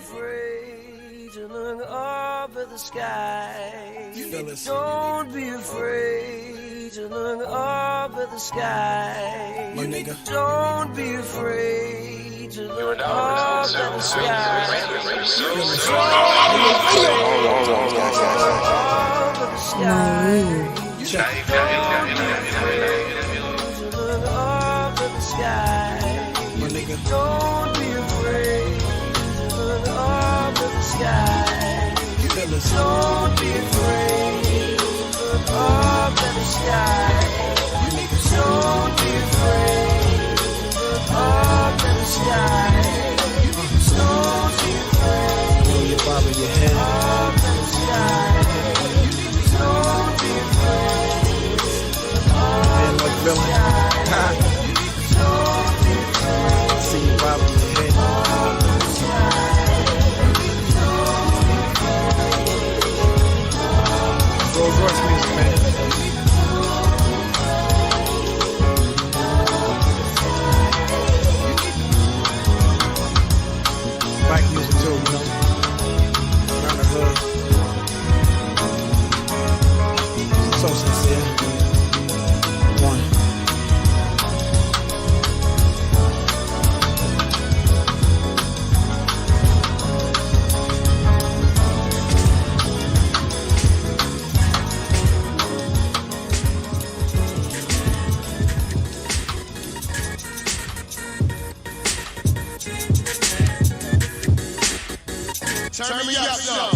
afraid to look up at the sky. You feel it? Don't be afraid to look up at the sky. My nigga. Don't be afraid to look up at the sky. My nigga. Don't be afraid to look up at the sky. You feel it? Don't be afraid to look up at the sky. Don't be afraid to look up at the sky. Don't be afraid to look up at the sky. Don't be afraid to look up at the sky. See you bobbing your head. Rolls Royce music, man. Bike music too, you know. Around the hood. So sincere. One. Turn me up, though.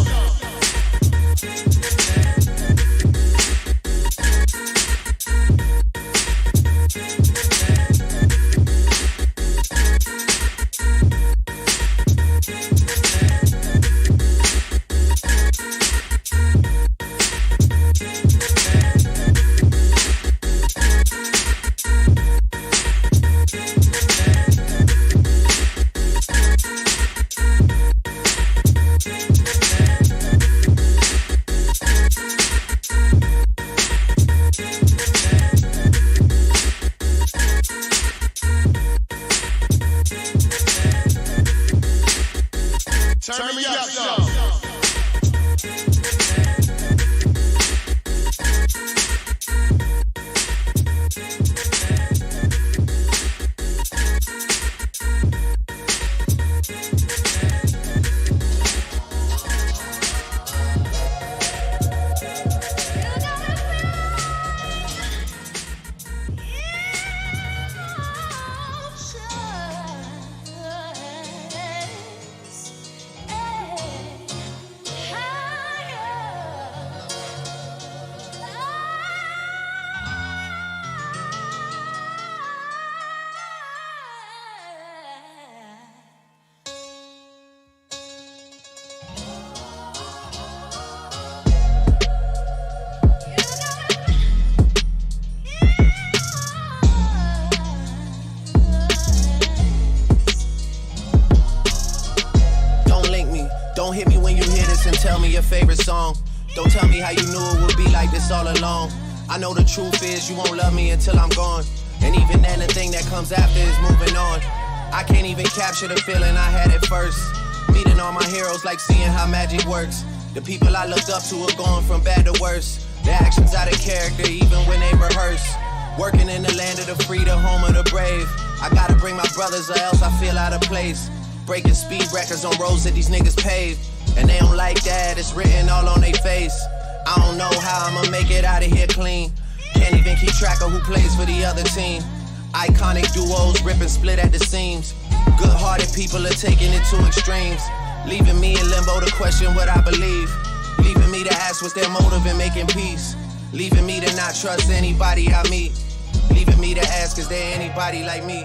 Turn me up, though. Don't hit me when you hear this and tell me your favorite song. Don't tell me how you knew it would be like this all along. I know the truth is you won't love me until I'm gone. And even then the thing that comes after is moving on. I can't even capture the feeling I had at first. Meeting all my heroes like seeing how magic works. The people I looked up to are going from bad to worse. Their actions out of character even when they rehearse. Working in the land of the free, the home of the brave. I gotta bring my brothers or else I feel out of place. Breaking speed records on roads that these niggas pave. And they don't like that, it's written all on their face. I don't know how I'ma make it out of here clean. Can't even keep track of who plays for the other team. Iconic duos rip and split at the seams. Good-hearted people are taking it to extremes. Leaving me in limbo to question what I believe. Leaving me to ask what's their motive in making peace. Leaving me to not trust anybody I meet. Leaving me to ask, is there anybody like me?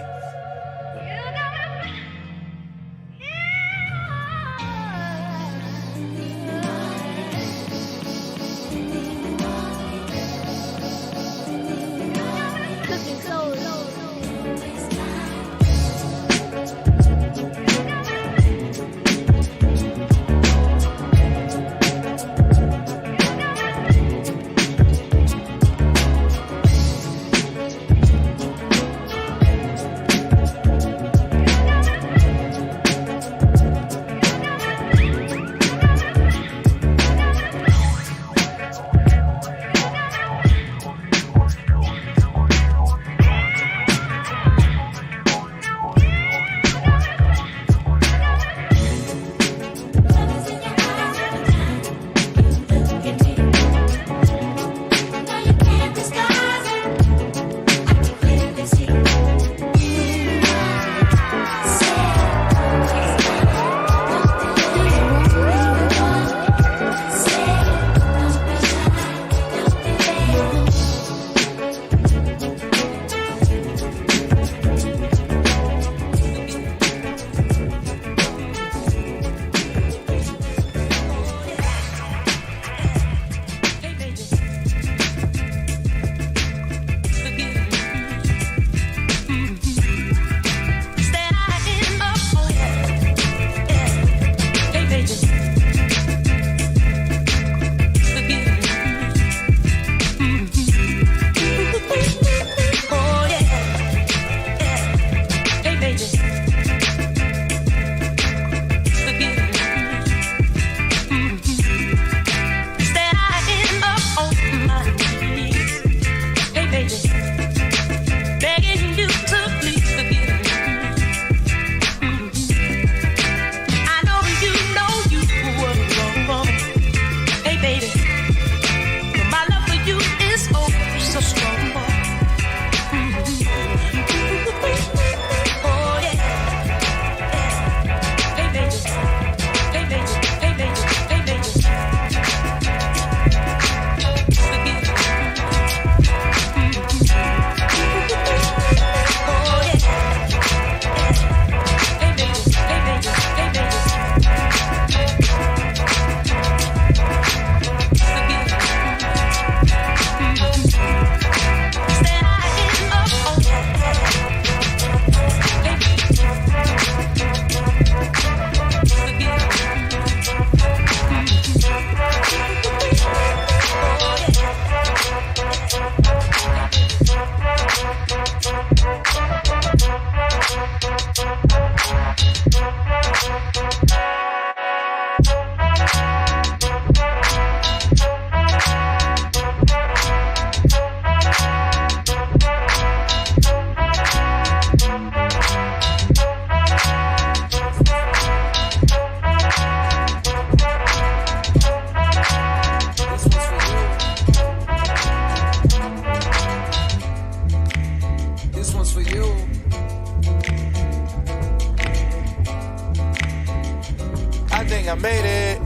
I made it.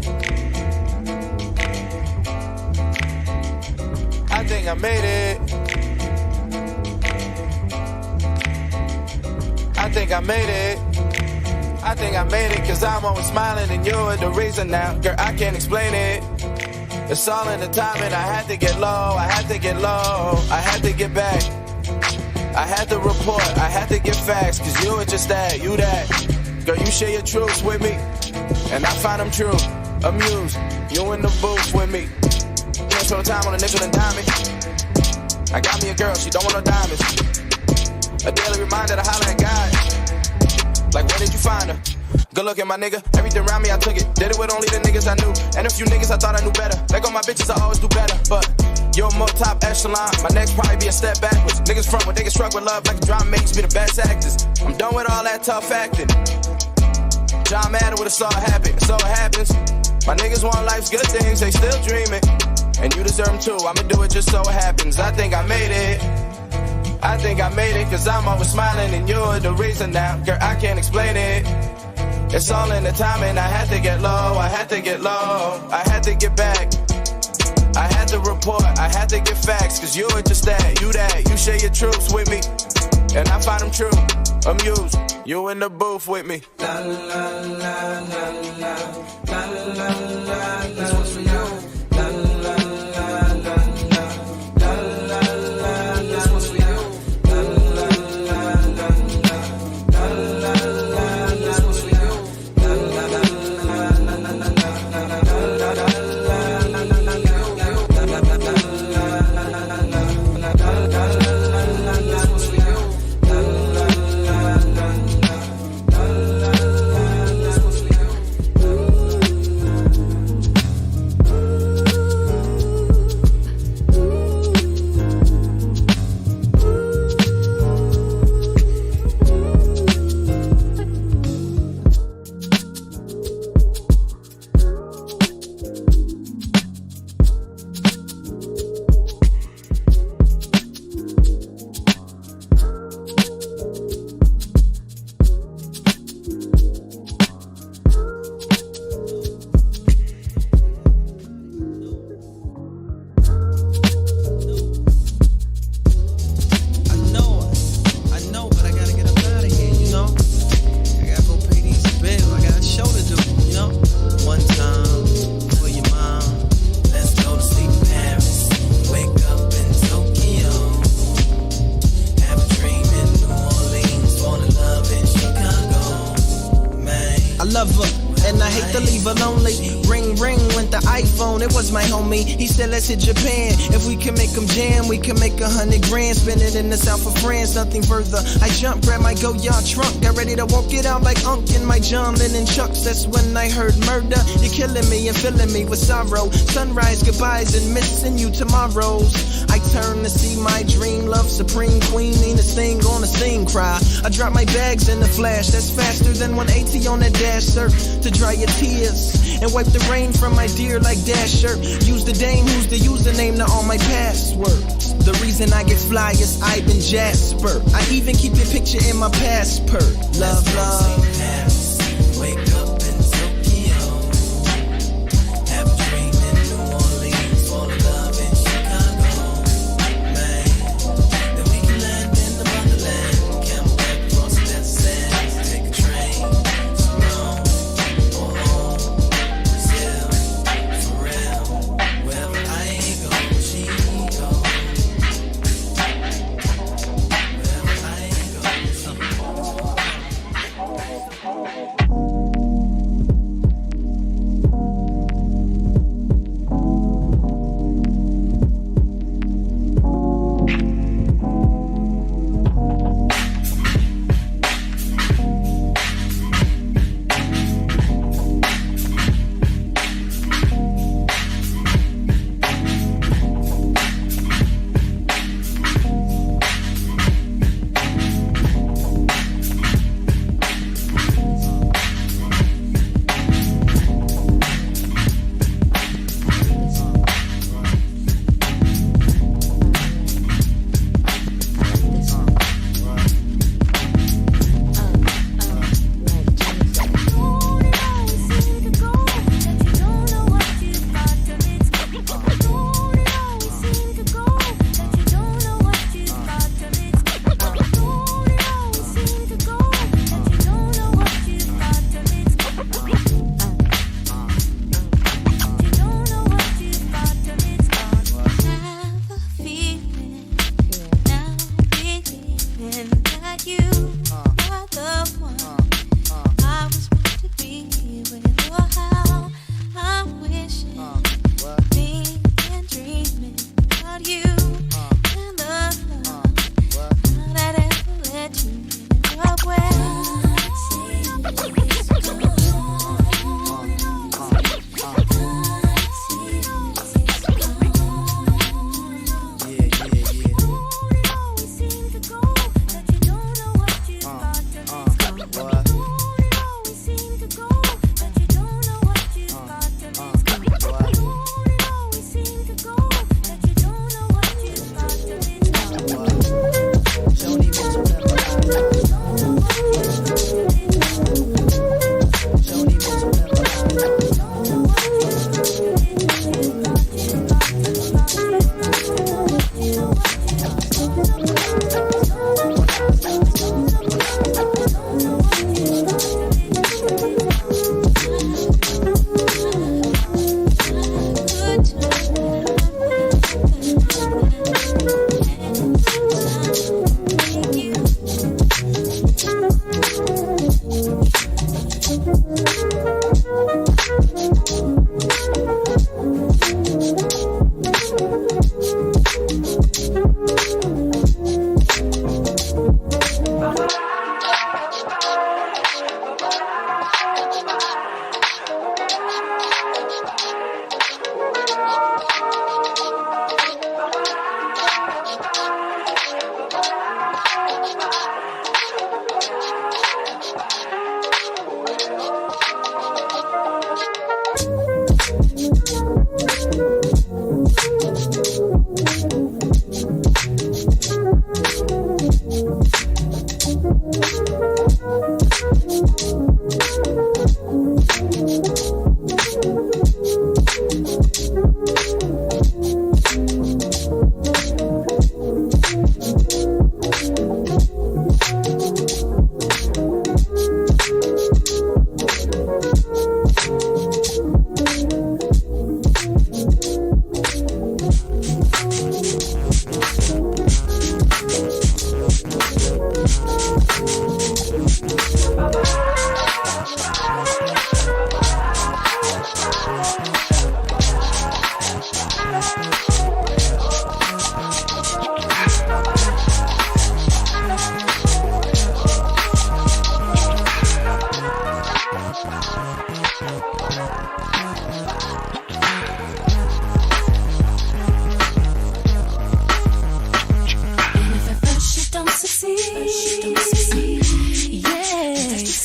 I think I made it. I think I made it. I think I made it, cause I'm always smiling and you're the reason now. Girl, I can't explain it. It's all in the timing. I had to get low, I had to get low, I had to get back. I had to report, I had to get facts, cause you were just that, you that. Girl, you share your truths with me, and I find them true. Amused, you in the booth with me. You spend time on a nickel and diamond. I got me a girl, she don't want no diamonds. A daily reminder to holler at God. Like, where did you find her? Good looking, my nigga. Everything around me, I took it. Did it with only the niggas I knew. And a few niggas I thought I knew better. Like on my bitches, I always do better. But you're more top echelon. My next probably be a step backwards. Niggas front when they get struck with love like a drama makes me the best actors. I'm done with all that tough acting. John Madden with a saw happen. So it happens. My niggas want life's good things, they still dreaming. And you deserve them too, I'ma do it just so it happens. I think I made it. I think I made it, cause I'm always smiling and you're the reason now. Girl, I can't explain it. It's all in the timing. I had to get low, I had to get low, I had to get back. I had to report, I had to get facts, cause you were just that, you that. You share your truths with me, and I find them true. Amused, you in the booth with me. La la la la la la la la. This one's for you. La la la la la la la la. This one's for you. La la la la la la la. This one's for you. La la la la la la la la To Japan. If we can make them jam, we can make 100 grand. Spend it in the south of France, nothing further. I jump, grab my go-yard trunk, got ready to walk it out like Unk in my John Lennon chucks. That's when I heard murder. You're killing me and filling me with sorrow. Sunrise, goodbyes, and missing you tomorrows. I turn to see my dream, love, supreme queen, ain't a thing on a sing cry. I drop my bags in the flash, that's faster than 180 on that dash, sir. To dry your tears and wipe the rain from my dear like Dasher. Use the dame who's the username to all my passwords. The reason I get fly is Ivan Jasper. I even keep your picture in my passport. Love, love. Wake up in Tokyo. Have a dream in New Orleans. Fall in love in Chicago. Man, then we can land in the motherland. Camelback across the desert sands. Take a train. Rome or home. Brazil. For real. Wherever I go, she go. Wherever I go, she go.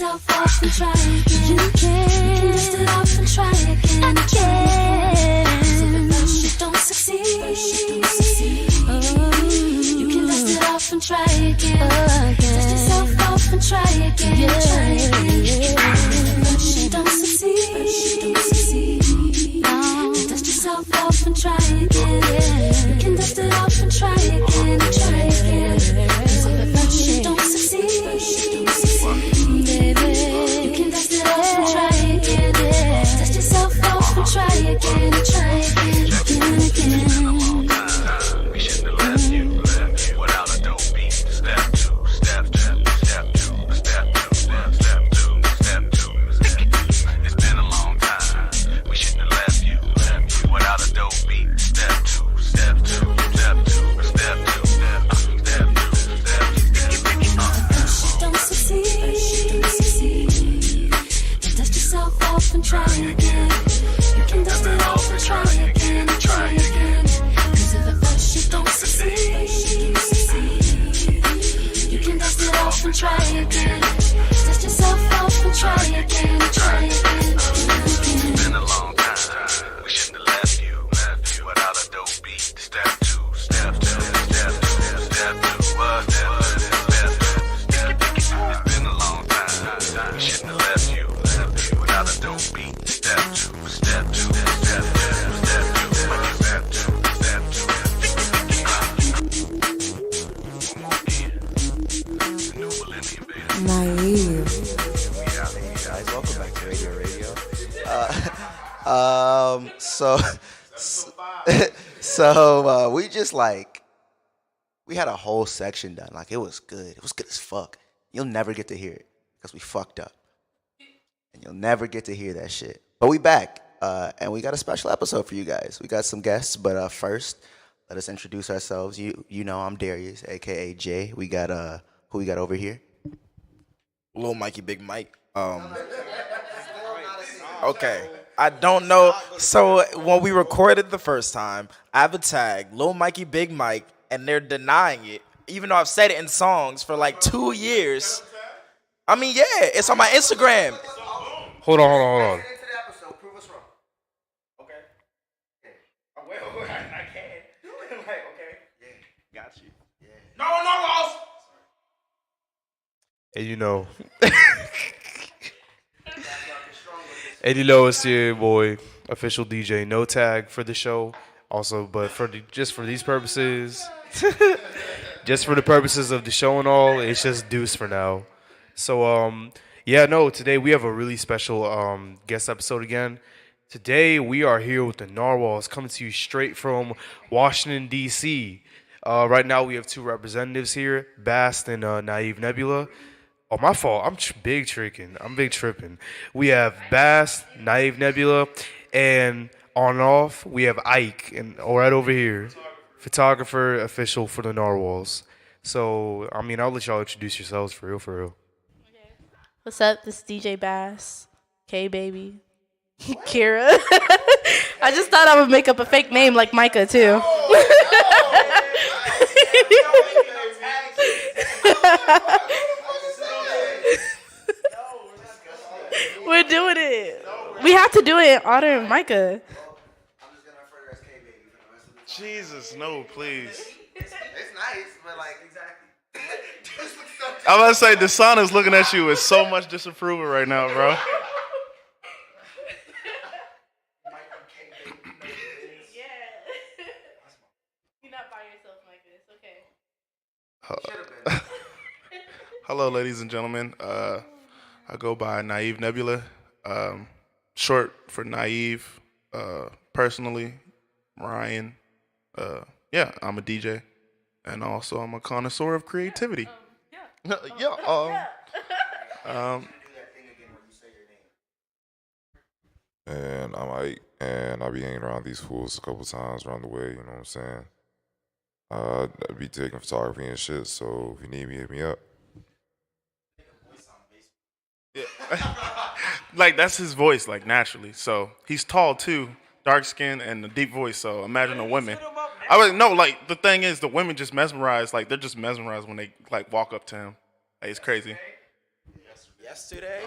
Off and try again. You can dust it off and try again. If at first you don't succeed, you can dust it off and try again. Dust yourself off and try again. If at first you don't succeed, dust yourself off and try again. You can dust it off and try again. If at first you don't succeed. Try again, try again. We shouldn't have left you without a dope beat. Step two, step two, step two, step two, step two, step two. It's been a long time. We shouldn't have left you without a dope beat. Step two, step two, step two, step two, step two, step two, step two. Don't succeed. Dust yourself off and try again. Dust it off and try again, try again. Cause if at first you don't succeed, you can dust it off and try again. Dust yourself off and try again, try again. It's been a long time. We shouldn't have left you without a dope beat. Step two, step two, step two, step two, step two. It's been a long time. We shouldn't have left you without a dope beat. Step two, step two. Naive. Guys, welcome back to Radio. We just we had a whole section done. Like, it was good. It was good as fuck. You'll never get to hear it because we fucked up, and you'll never get to hear that shit. But we back, and we got a special episode for you guys. We got some guests, but first, let us introduce ourselves. You know, I'm Darius, aka Jay. We got who we got over here? Lil Mikey, Big Mike. Okay. I don't know. So when we recorded the first time, I have a tag, Lil Mikey, Big Mike, and they're denying it. Even though I've said it in songs for like 2 years. I mean, yeah, it's on my Instagram. Hold on. And you know, it's your boy, official DJ No Tag for the show. Also, but just for these purposes, just for the purposes of the show and all, it's just Deuce for now. So, today we have a really special guest episode again. Today we are here with the Gnarwhalz, coming to you straight from Washington, D.C. Right now we have two representatives here, Bast and Naive Nebula. Oh, my fault. I'm big tripping. We have Bast, Naive Nebula, and on and off, we have Ike, and right over here, photographer, official for the Gnarwhalz. So, I mean, I'll let y'all introduce yourselves for real. Okay. What's up? This is DJ Bass, K-Baby, Kira. I just thought I would make up a fake name like Micah, too. We're doing it. We have to do it in honor of Micah. Jesus, no, please. It's nice, but exactly. I'm about to say, Desan is looking at you with so much disapproval right now, bro. You're not by yourself, Micah. It's okay. Hello, ladies and gentlemen. I go by Naive Nebula, short for Naive. Personally, Ryan. I'm a DJ, and also I'm a connoisseur of creativity. And I'm Ike, and I be hanging around these fools a couple times around the way, you know what I'm saying? I be taking photography and shit, so if you need me, hit me up. Yeah. like that's his voice, like naturally. So he's tall too, dark skin and a deep voice. So imagine the women. I was no, like the thing is, the women just mesmerized. Like they're just mesmerized when they like walk up to him. Like, it's crazy. Yesterday,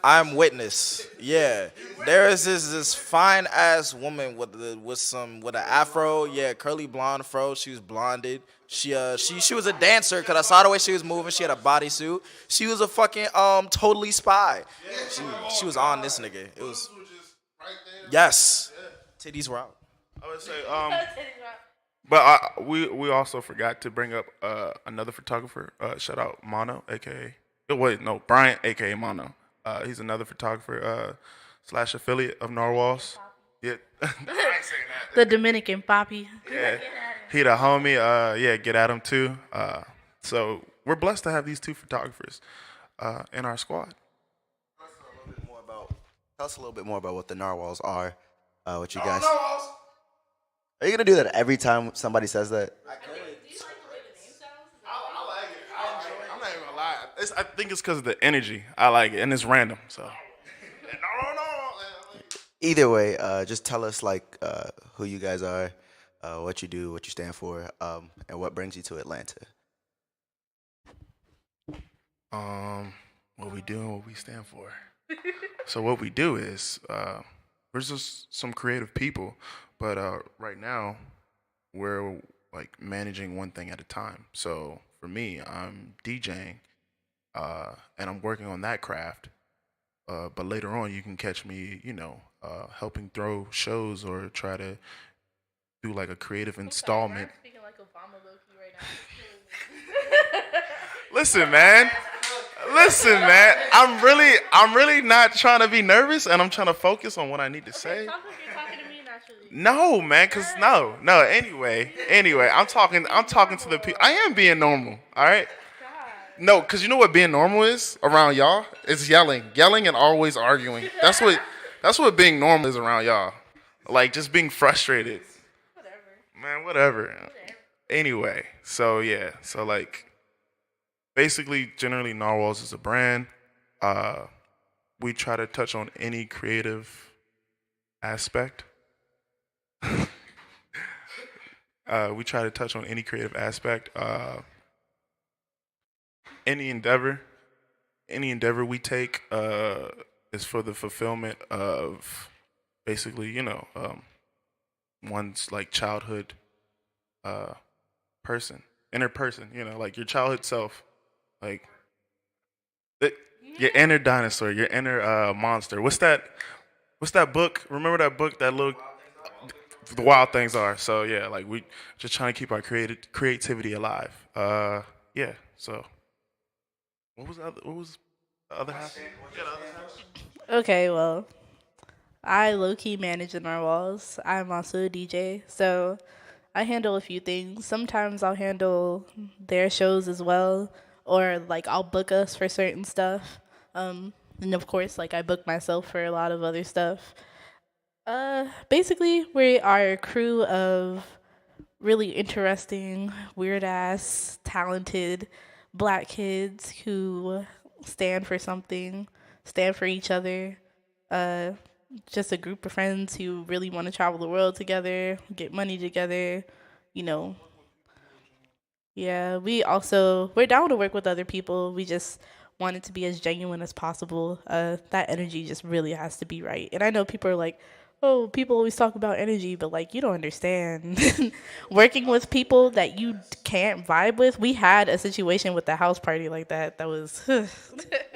I'm witness. Yeah, there is this fine ass woman with an afro. Yeah, curly blonde fro. She was blonded. She was a dancer because I saw the way she was moving. She had a bodysuit. She was a fucking totally spy. She was on this nigga. It was yes. Titties were out. I would say but we also forgot to bring up another photographer. Shout out Mono, aka Bryant, aka Mono. He's another photographer / affiliate of Gnarwhalz. Yeah, I ain't saying that. The Dominican Poppy. Yeah, he the homie. Yeah, get at him too. So we're blessed to have these two photographers in our squad. Tell us a little bit more about what the Gnarwhalz are. What you guys? Are you gonna do that every time somebody says that? I like it. I'm not even gonna lie. I think it's because of the energy. I like it, and it's random. So. Either way, just tell us like who you guys are, what you do, what you stand for, and what brings you to Atlanta. What we do and what we stand for. So what we do is we're just some creative people, but right now we're like managing one thing at a time. So for me, I'm DJing, and I'm working on that craft. But later on, you can catch me, helping throw shows or try to do like a creative installment. Speaking like Obama low-key right now. Listen, man. I'm really not trying to be nervous, and I'm trying to focus on what I need to say. Talk like you're talking to me naturally. No, man, cause no. Anyway, I'm talking to the people. I am being normal, all right. No, cause you know what being normal is around y'all? It's yelling, and always arguing. That's what being normal is around y'all. Like just being frustrated. Whatever. Anyway, so yeah, so like. Basically, generally, Gnarwhalz is a brand. We try to touch on any creative aspect. Any endeavor we take is for the fulfillment of basically, one's like childhood inner person, like your childhood self. Like your inner dinosaur, your inner monster. What's that book? Remember that book? That little The Wild Things Are. So yeah, like we just trying to keep our creativity alive. Yeah. So what was the other half? Okay, well, I low-key manage in our walls. I'm also a DJ, so I handle a few things. Sometimes I'll handle their shows as well. Or like I'll book us for certain stuff, and of course like I book myself for a lot of other stuff. Basically we are a crew of really interesting, weird ass, talented Black kids who stand for something, stand for each other. Just a group of friends who really want to travel the world together, get money together, Yeah, we're down to work with other people. We just want it to be as genuine as possible. That energy just really has to be right. And I know people are like, oh, people always talk about energy, but like, you don't understand. Working with people that you can't vibe with. We had a situation with the house party like that. That was. We're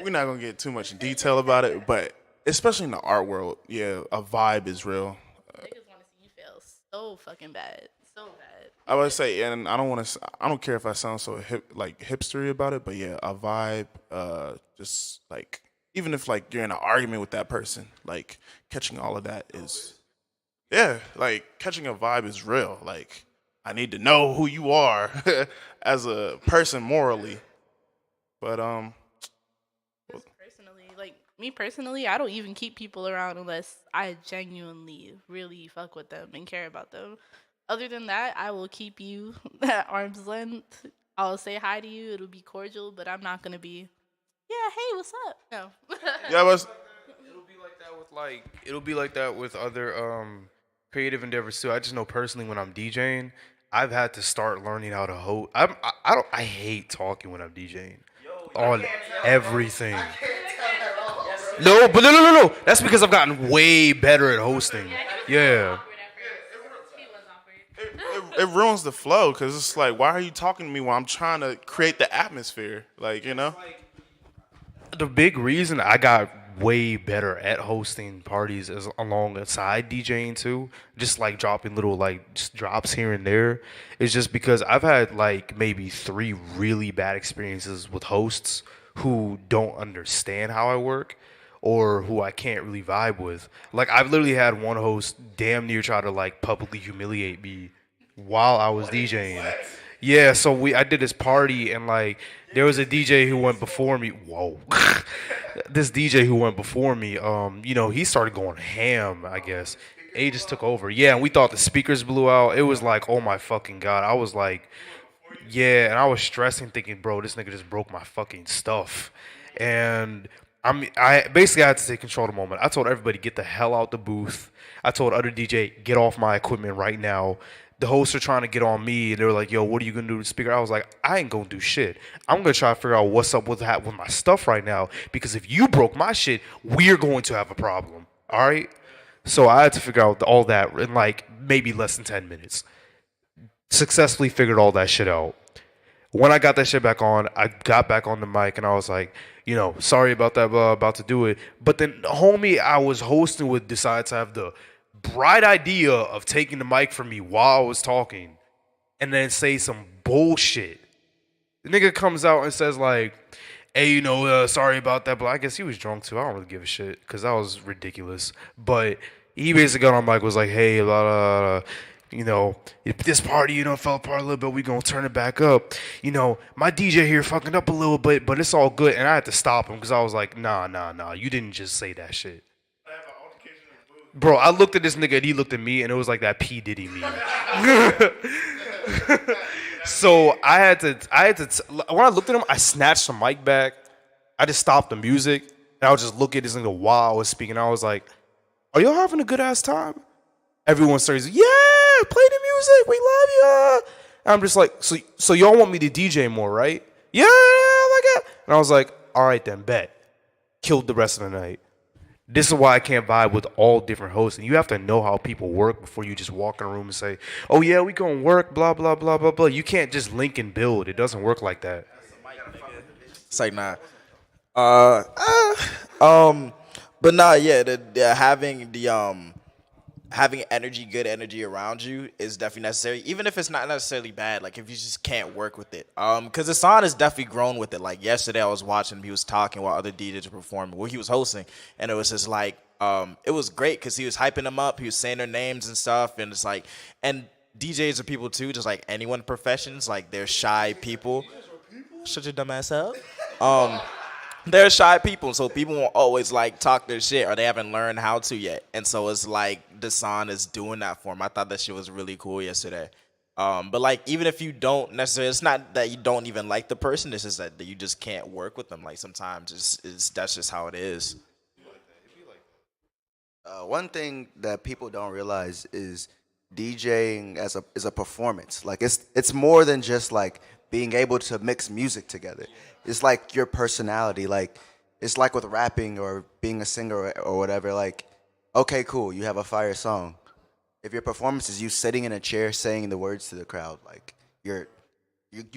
not going to get too much in detail about it, but especially in the art world, yeah, a vibe is real. Niggas want to see you fail so fucking bad. So bad. I would say, and I don't care if I sound so hipstery about it, but yeah, a vibe, just like, even if like you're in an argument with that person, like catching all of that is, yeah, like catching a vibe is real. Like I need to know who you are as a person morally, but me personally, I don't even keep people around unless I genuinely really fuck with them and care about them. Other than that, I will keep you at arm's length. I'll say hi to you. It'll be cordial, but I'm not going to be Yeah, hey, what's up? No. Yeah, but It'll be like that with other creative endeavors too. I just know personally when I'm DJing, I've had to start learning how to host. I hate talking when I'm DJing on everything. No, but no. That's because I've gotten way better at hosting. Yeah. it ruins the flow because it's like, why are you talking to me while I'm trying to create the atmosphere? Like, you know? The big reason I got way better at hosting parties is alongside DJing too, just like dropping little like just drops here and there, is just because I've had like maybe 3 really bad experiences with hosts who don't understand how I work or who I can't really vibe with. Like I've literally had one host damn near try to like publicly humiliate me while I was DJing. Yeah, so I did this party and like there was a DJ who went before me. Whoa. This DJ who went before me, he started going ham, I guess. He just took over. Yeah, and we thought the speakers blew out. It was like, oh my fucking God. I was like, yeah, and I was stressing thinking, bro, this nigga just broke my fucking stuff. And I basically had to take control of the moment. I told everybody, get the hell out the booth. I told other DJ, get off my equipment right now. The hosts are trying to get on me, and they were like, yo, what are you going to do to the speaker? I was like, I ain't going to do shit. I'm going to try to figure out what's up with my stuff right now, because if you broke my shit, we're going to have a problem, all right? So I had to figure out all that in, like, maybe less than 10 minutes. Successfully figured all that shit out. When I got that shit back on, I got back on the mic, and I was like, sorry about that, about to do it. But then the homie I was hosting with decided to have the bright idea of taking the mic from me while I was talking and then say some bullshit. The nigga comes out and says like, hey, sorry about that, but I guess he was drunk too. I don't really give a shit because that was ridiculous. But he basically got on mic, was like, hey, blah, blah, blah. If this party, fell apart a little bit, we gonna turn it back up. My DJ here fucking up a little bit, but it's all good. And I had to stop him because I was like, nah, you didn't just say that shit. Bro, I looked at this nigga and he looked at me and it was like that P. Diddy meme. So I had to, when I looked at him, I snatched the mic back. I just stopped the music and I would just look at this nigga while I was speaking. I was like, are y'all having a good ass time? Everyone starts, yeah, play the music. We love you. And I'm just like, so y'all want me to DJ more, right? Yeah, like that. And I was like, all right then, bet. Killed the rest of the night. This is why I can't vibe with all different hosts. And you have to know how people work before you just walk in a room and say, oh, yeah, we going to work, blah, blah, blah, blah, blah. You can't just link and build. It doesn't work like that. It's like, nah. But nah, yeah, having good energy around you is definitely necessary, even if it's not necessarily bad. Like if you just can't work with it, because Hassan has definitely grown with it. Like yesterday, I was watching him, he was talking while other DJs were performing. Well, he was hosting, and it was just like, it was great because he was hyping them up, he was saying their names and stuff, and it's like, and DJs are people too, just like anyone in professions. Like they're shy people. Shut your dumb ass up. They're shy people, so people won't always like talk their shit, or they haven't learned how to yet. And so it's like Dasan is doing that for him. I thought that shit was really cool yesterday. But like even if you don't necessarily, it's not that you don't even like the person. It's just that you just can't work with them. Like sometimes that's just how it is. One thing that people don't realize is DJing is a performance. Like it's more than just like being able to mix music together. It's like your personality. Like it's like with rapping or being a singer or whatever. Like, okay, cool, you have a fire song. If your performance is you sitting in a chair saying the words to the crowd, like you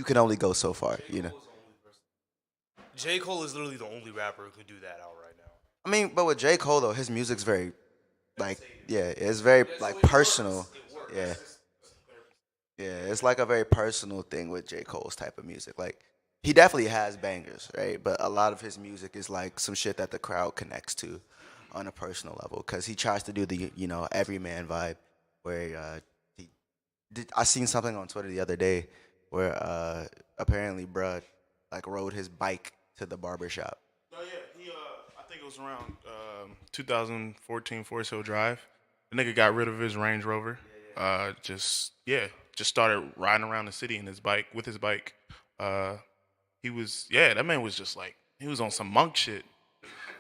can only go so far, J. Cole is literally the only rapper who can do that out right now. I mean, but with J. Cole though, his music's very, like, yeah, it's very like personal. Yeah. Yeah, it's like a very personal thing with J. Cole's type of music. Like, he definitely has bangers, right? But a lot of his music is like some shit that the crowd connects to on a personal level, because he tries to do the, everyman vibe where I seen something on Twitter the other day where apparently bruh like rode his bike to the barbershop. Oh yeah, he I think it was around 2014 Forest Hill Drive. The nigga got rid of his Range Rover. Just started riding around the city in his bike with his bike. That man was just like He was on some monk shit.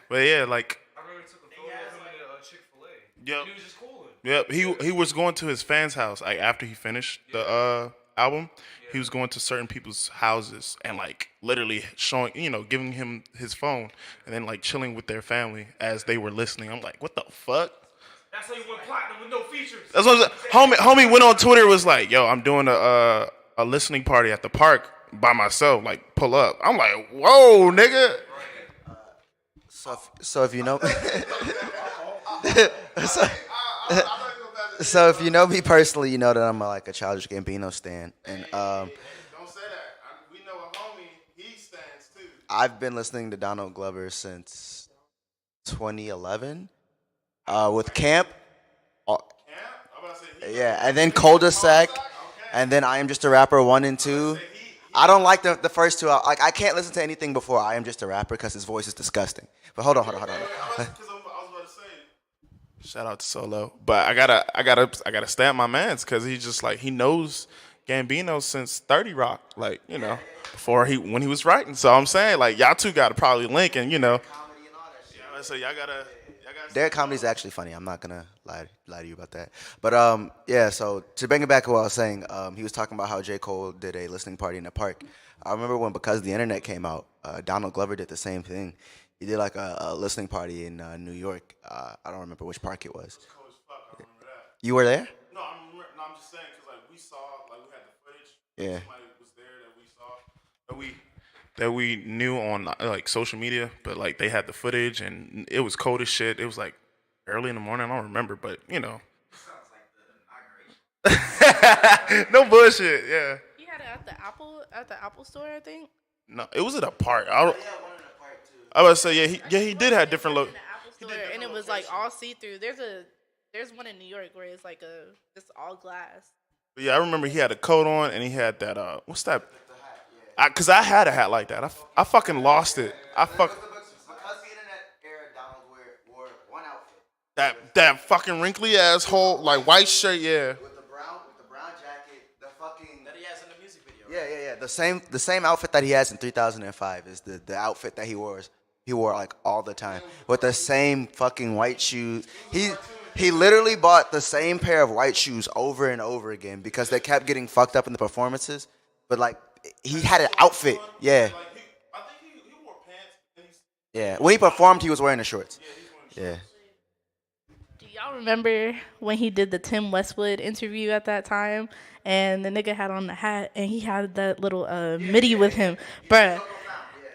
But yeah, like. I remember he took a photo of him at Chick-fil-A. Yep. And he was just cooling. Yep. He was going to his fans' house like after he finished the album. He was going to certain people's houses and like literally showing, giving him his phone and then like chilling with their family as they were listening. I'm like, what the fuck? That's how you went platinum with no features. That's what I'm saying. Homie went on Twitter, was like, yo, I'm doing a listening party at the park by myself. Like, pull up. I'm like, whoa, nigga. So if you know, so if you know me personally, you know that I'm like a Childish Gambino stan, and Don't say that. We know a homie. He stands too. I've been listening to Donald Glover since 2011 with Camp. Yeah, and then Cul-de-sac, and then I Am Just a Rapper 1 and 2. I don't like the first two. Like I can't listen to anything before I Am Just a Rapper because his voice is disgusting. But hold on. I was about to say, shout out to Solo, but I gotta stamp my man's because he's just like he knows Gambino since 30 Rock, like before when he was writing. So I'm saying like y'all two gotta probably link and so y'all gotta. Their comedy is actually funny. I'm not gonna lie to you about that. But yeah. So to bring it back to what I was saying, he was talking about how J. Cole did a listening party in the park. I remember when Because the Internet came out, Donald Glover did the same thing. He did like a listening party in New York. I don't remember which park it was. Cold as fuck. I remember that. You were there? No, I'm just saying because like we saw, like we had the footage. Yeah. Somebody was there that we saw that we knew on like social media, but like they had the footage and it was cold as shit. It was like early in the morning. I don't remember, but Sounds like the inauguration. no bullshit. Yeah. He had it at the Apple store, I think. No, it was at a park. I was about to say he did have different look. And it was like all see through. There's one in New York where it's like just all glass. But yeah, I remember he had a coat on and he had that what's that? Cause I had a hat like that. I fucking lost it. Because the Internet era, Donald wore one outfit. That fucking wrinkly asshole like white shirt, yeah. With the brown jacket, the fucking That he has in the music video. Yeah. The same outfit that he has in 2005 is the outfit that he wore. He wore like all the time with the same fucking white shoes. He literally bought the same pair of white shoes over and over again because they kept getting fucked up in the performances. But like he had an outfit, yeah. I think he wore pants. Yeah, when he performed, he was wearing the shorts. Yeah. Do y'all remember when he did the Tim Westwood interview at that time? And the nigga had on the hat and he had that little MIDI with him. Bruh,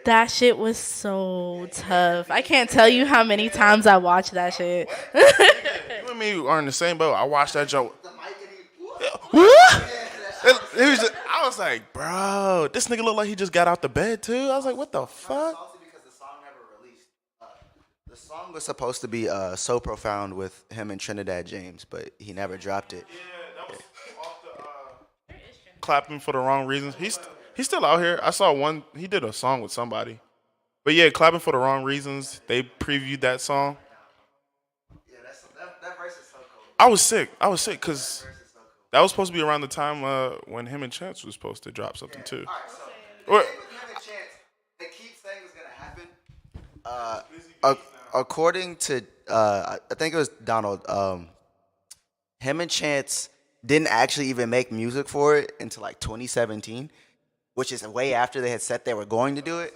that shit was so tough. I can't tell you how many times I watched that shit. You and me are in the same boat. I watched that joke. I was like, bro, this nigga look like he just got out the bed too. I was like, what the fuck? Because the song never released. The song was supposed to be So Profound with him and Trinidad James, but he never dropped it. Yeah, that was off the clapping for the wrong reasons. He's still out here. I saw one. He did a song with somebody. But yeah, clapping for the wrong reasons. They previewed that song. Yeah, that verse is so cool. I was sick because that was supposed to be around the time when him and Chance was supposed to drop something too. All right, so with him and Chance, they keep saying it's gonna happen. According to I think it was Donald, him and Chance didn't actually even make music for it until like 2017, which is way after they had said they were going to do it.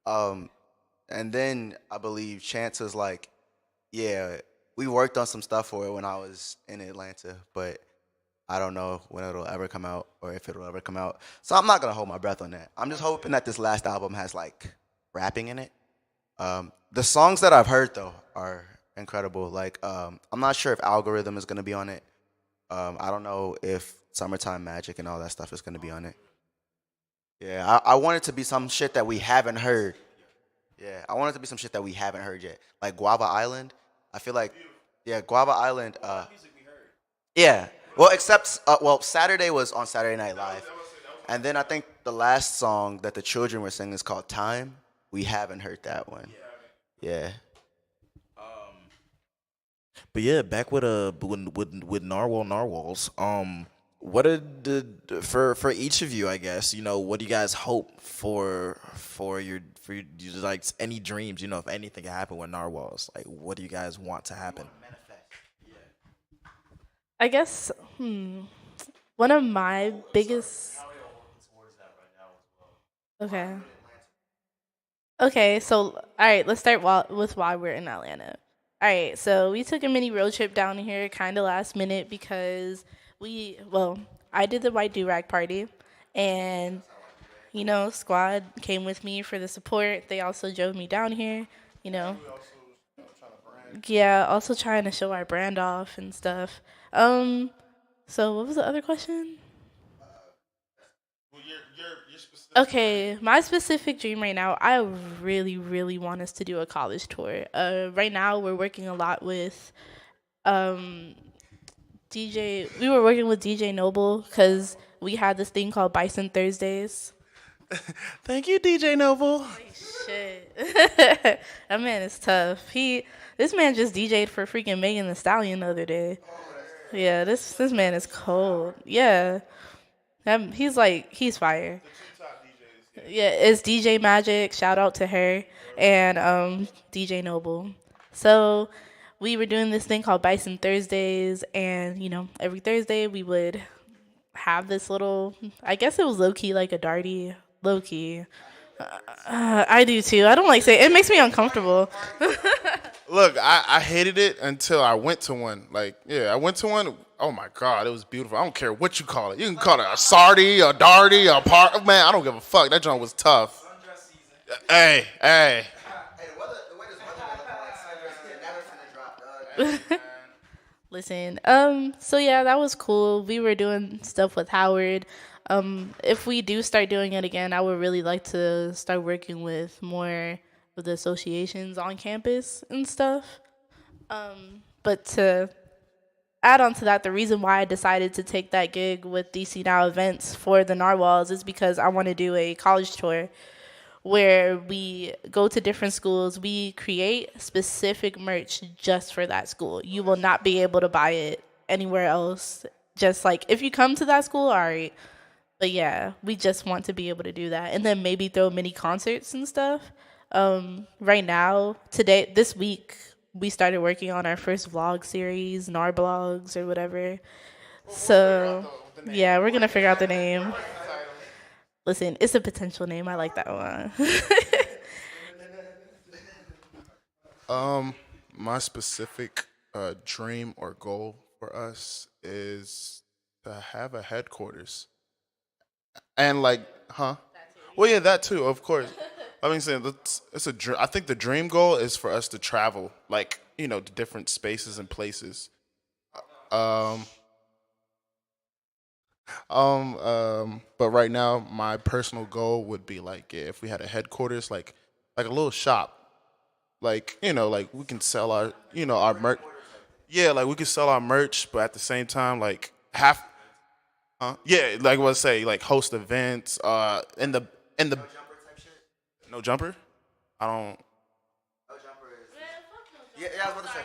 And then I believe Chance was like, yeah, we worked on some stuff for it when I was in Atlanta, but I don't know when it'll ever come out or if it'll ever come out. So I'm not going to hold my breath on that. I'm just hoping that this last album has like rapping in it. The songs that I've heard though are incredible. Like, I'm not sure if Algorithm is going to be on it. I don't know if Summertime Magic and all that stuff is going to be on it. Yeah, I want it to be some shit that we haven't heard. Yeah, I want it to be some shit that we haven't heard yet. Like Guava Island. I feel like, yeah, Guava Island. Yeah. Well, except, Saturday was on Saturday Night Live. And then I think the last song that the children were singing is called Time. We haven't heard that one. Yeah. But yeah, back with Gnarwhalz. What are for each of you? I guess what do you guys hope for your like any dreams? If anything can happen with Gnarwhalz, like what do you guys want to happen? I guess one of my biggest. Okay. Okay, so all right, let's start with why we're in Atlanta. All right, so we took a mini road trip down here, kind of last minute because I did the White Do-Rag party, and Squad came with me for the support. They also drove me down here, Yeah, also trying to show our brand off and stuff. So what was the other question? Okay, my specific dream right now, I really, really want us to do a college tour. Right now we're working a lot with we were working with DJ Noble because we had this thing called Bison Thursdays. Thank you, DJ Noble. Shit. That man is tough. This man just DJ'd for freaking Megan Thee Stallion the other day. Yeah, this man is cold. Yeah. He's fire. Yeah, it's DJ Magic, shout out to her, and DJ Noble. So we were doing this thing called Bison Thursdays, and every Thursday we would have this little, I guess it was low-key like a darty, low-key. I do too. I don't like saying it. Makes me uncomfortable. Look, I hated it until I went to one. I went to one. Oh my God, it was beautiful. I don't care what you call it. You can call it a sardy, a darty, a part. Man, I don't give a fuck. That joint was tough. Hey. Listen, so yeah, that was cool. We were doing stuff with Howard. If we do start doing it again, I would really like to start working with more of the associations on campus and stuff. But to add on to that, the reason why I decided to take that gig with DC Now Events for the Gnarwhalz is because I want to do a college tour where we go to different schools. We create specific merch just for that school. You will not be able to buy it anywhere else. Just like if you come to that school, all right. But yeah, we just want to be able to do that. And then maybe throw mini concerts and stuff. Right now, this week, we started working on our first vlog series, Gnarwhalz or whatever. So, yeah, we're going to figure out the name. Listen, it's a potential name. I like that one. My specific dream or goal for us is to have a headquarters. And well, yeah, that too, of course. I mean, it's a dream. I think the dream goal is for us to travel, to different spaces and places. But right now, my personal goal would be if we had a headquarters, like a little shop, we can sell our, our merch. Yeah, we can sell our merch, but at the same time, host events, in the no jumper? I don't. No jumper is. Yeah, I was about to say.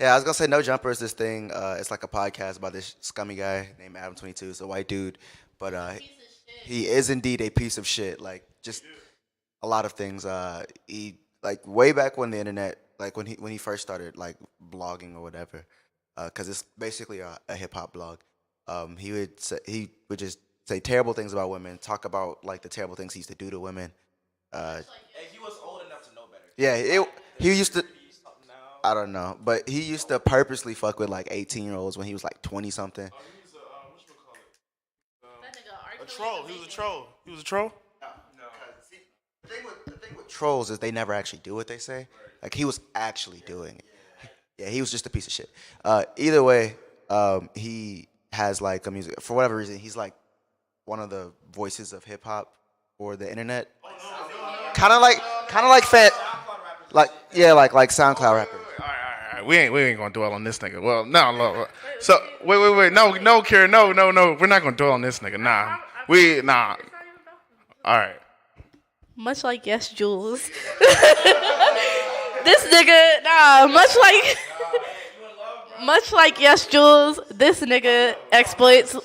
Yeah, I was gonna say No Jumper is this thing. It's like a podcast by this scummy guy named Adam22. It's a white dude, but he is indeed a piece of shit. Just a lot of things. He way back when the internet, when he first started blogging or whatever, because it's basically a hip hop blog. He would just say terrible things about women, talk about the terrible things he used to do to women. He was old enough to know better. Yeah, he used to. I don't know, but he used to purposely fuck with 18-year-olds when he was 20 something. A troll. He was a troll. No. The thing with trolls is they never actually do what they say. He was actually doing it. Yeah, he was just a piece of shit. Either way, he has a music, for whatever reason, he's one of the voices of hip hop or the internet. Kind of like SoundCloud rappers. All right. We ain't gonna dwell on this nigga. Well, no. So wait. No, Karen. No. We're not gonna dwell on this nigga. Nah. All right. Much like Yes Jules. This nigga, much Much like Yes Jules, this nigga exploits.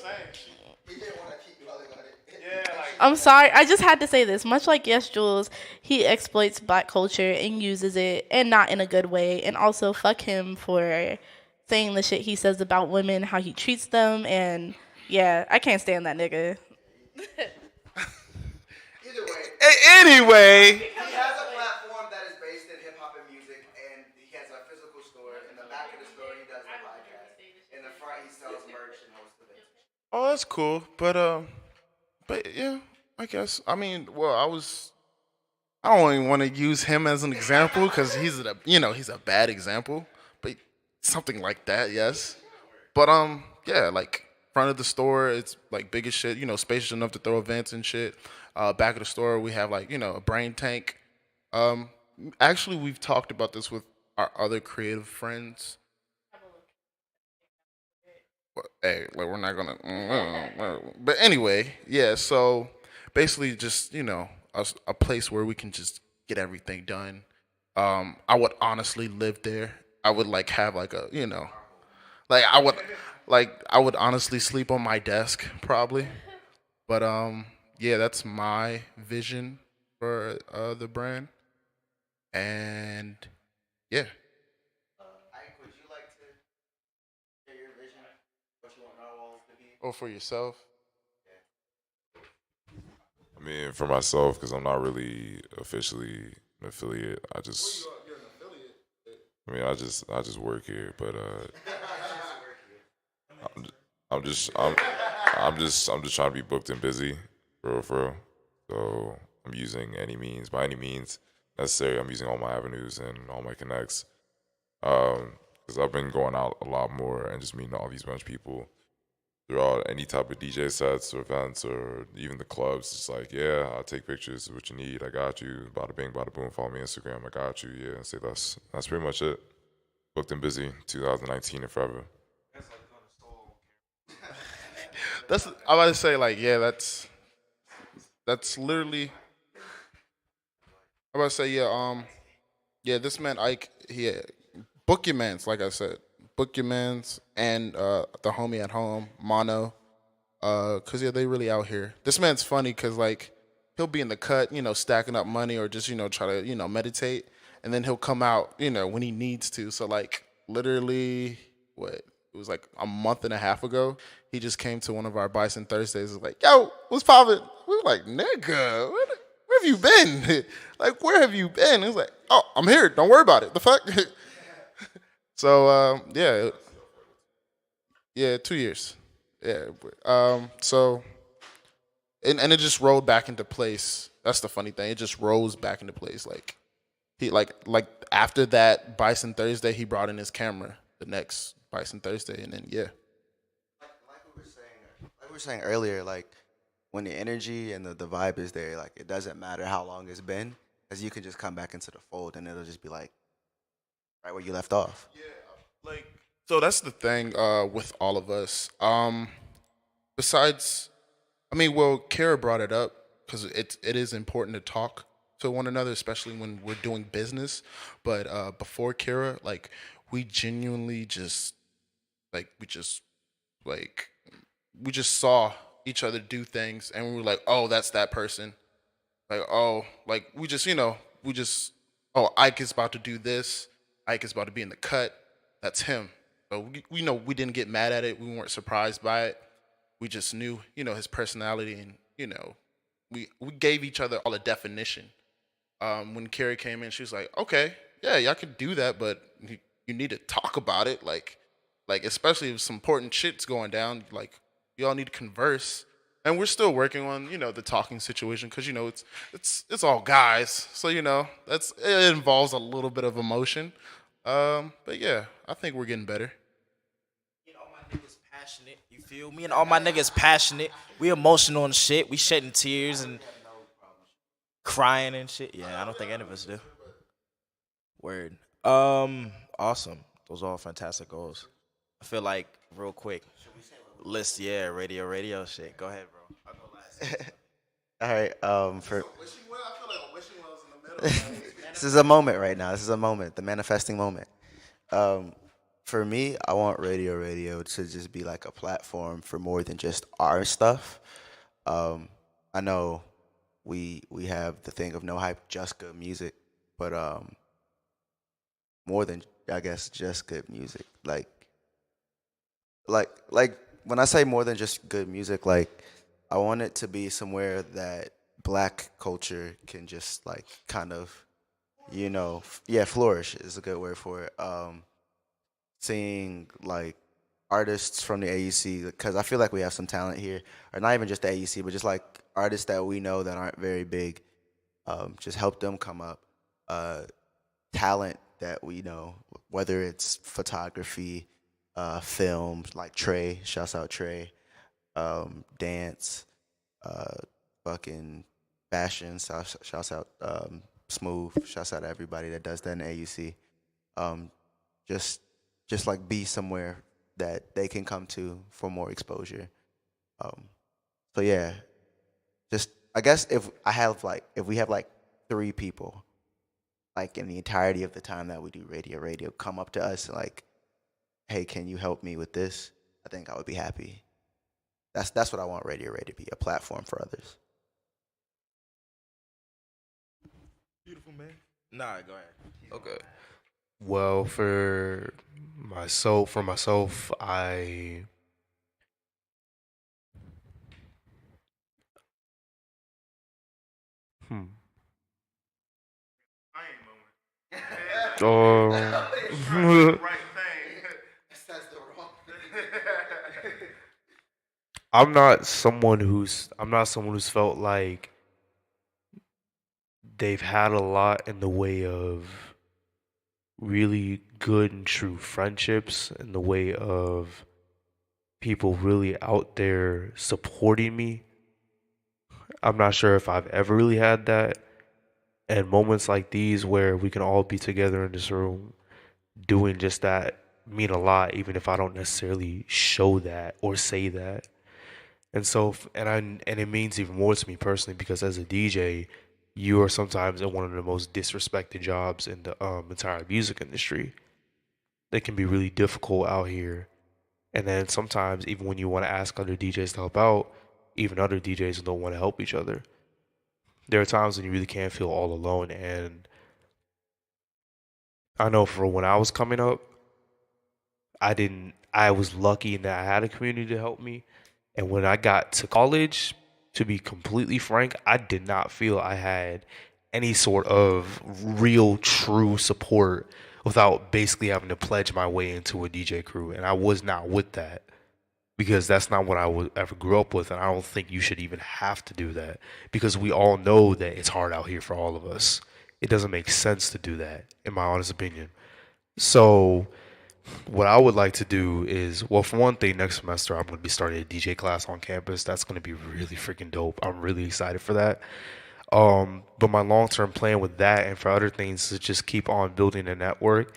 I'm sorry, I just had to say this. Much like Yes Jules, he exploits black culture and uses it, and not in a good way. And also, fuck him for saying the shit he says about women, how he treats them, and yeah, I can't stand that nigga. Anyway. He has a platform that is based in hip hop and music, and he has a physical store. In the back of the store, he does the podcast. In the front, he sells merch and hosts events. Oh, that's cool. But yeah, I guess. I mean, well, I don't even want to use him as an example because he's a bad example. But something like that, yes. But yeah, like front of the store, it's like big as shit. Spacious enough to throw events and shit. Back of the store, we have like a brain tank. Actually, we've talked about this with our other creative friends. Hey, like we're not gonna. But anyway, yeah. So basically, just a place where we can just get everything done. I would honestly live there. I would like have like a like I would honestly sleep on my desk probably. But yeah, that's my vision for the brand. And yeah. Ike, would you like to share your vision? What you want Gnarwhalz to be? Oh, for yourself? I mean, for myself, because I'm not really officially an affiliate. You're an affiliate. I mean, I just work here, but I'm just trying to be booked and busy, for real. So I'm using by any means necessary. I'm using all my avenues and all my connects. Because I've been going out a lot more and just meeting all these bunch of people throughout any type of DJ sets or events or even the clubs. It's like, yeah, I'll take pictures of what you need. I got you. Bada bing, bada boom. Follow me on Instagram. I got you. Yeah, say that's pretty much it. Booked and busy, 2019 and forever. I'm about to say like, yeah, that's literally. I'm about to say yeah, this man Ike, book your mans, like I said, book your mans and the homie at home, Mono, cause yeah, they really out here. This man's funny cause like he'll be in the cut, stacking up money or just try to meditate, and then he'll come out when he needs to. So like literally, it was like a month and a half ago. He just came to one of our Bison Thursdays. It was like, yo, what's poppin'? We were like, nigga, where have you been? Like, where have you been? He was like, oh, I'm here. Don't worry about it. The fuck? So, yeah, 2 years. Yeah. So, and it just rolled back into place. That's the funny thing. It just rolls back into place. Like, he like after that Bison Thursday, he brought in his camera the next Bison Thursday, and then yeah. Like we were saying earlier, like when the energy and the vibe is there, like it doesn't matter how long it's been, because you can just come back into the fold and it'll just be like right where you left off. Yeah, like so that's the thing with all of us. Besides, I mean, well, Kara brought it up because it is important to talk to one another, especially when we're doing business. But before Kara, like we genuinely just we just saw each other do things, and we were like, oh, that's that person. Like, oh, like we just oh, Ike is about to do this. Ike is about to be in the cut. That's him. So we know we didn't get mad at it. We weren't surprised by it. We just knew, his personality, and we gave each other all a definition. When Carrie came in, she was like, okay, yeah, y'all can do that, but you need to talk about it, like especially if some important shit's going down, like y'all need to converse. And we're still working on, the talking situation because it's all guys, so it involves a little bit of emotion. But yeah, I think we're getting better. All my niggas passionate, you feel me? And all my niggas passionate. We emotional and shit. We shedding tears and crying and shit. Yeah, I don't think any of us do. Word. Awesome. Those are all fantastic goals. I feel like real quick. List, yeah, radio shit. Go ahead, bro. I'll go last. All right. This is a moment right now. This is a moment, the manifesting moment. For me, I want Radio to just be like a platform for more than just our stuff. Um, I know we have the thing of no hype, just good music, but more than I guess just good music. Like when I say more than just good music, like I want it to be somewhere that black culture can just like kind of yeah, flourish is a good word for it. Seeing like artists from the AUC because I feel like we have some talent here, or not even just the AUC, but just like artists that we know that aren't very big. Just help them come up. Uh, Talent that we know, whether it's photography, film, like Trey, shouts out Trey, dance, uh, fucking fashion, shouts out Smooth, shouts out everybody that does that in AUC. Um, just just like be somewhere that they can come to for more exposure. Um, so yeah, just I guess if we have like 3 people like in the entirety of the time that we do radio come up to us and like, hey, can you help me with this? I think I would be happy. That's what I want radio to be, a platform for others. Beautiful man. Nah, go ahead. Okay. Well, for myself, hmm. Oh. I'm not someone who's felt like they've had a lot in the way of really good and true friendships, in the way of people really out there supporting me. I'm not sure if I've ever really had that. And moments like these where we can all be together in this room doing just that mean a lot, even if I don't necessarily show that or say that. And so, and it means even more to me personally because as a DJ, you are sometimes in one of the most disrespected jobs in the entire music industry. They can be really difficult out here. And then sometimes, even when you want to ask other DJs to help out, even other DJs don't want to help each other. There are times when you really can't feel all alone. And I know for when I was coming up, I was lucky in that I had a community to help me. And when I got to college, to be completely frank, I did not feel I had any sort of real, true support without basically having to pledge my way into a DJ crew. And I was not with that because that's not what I would ever grew up with. And I don't think you should even have to do that because we all know that it's hard out here for all of us. It doesn't make sense to do that, in my honest opinion. So what I would like to do is, well, for one thing, next semester I'm going to be starting a DJ class on campus. That's going to be really freaking dope. I'm really excited for that. But my long-term plan with that and for other things is just keep on building a network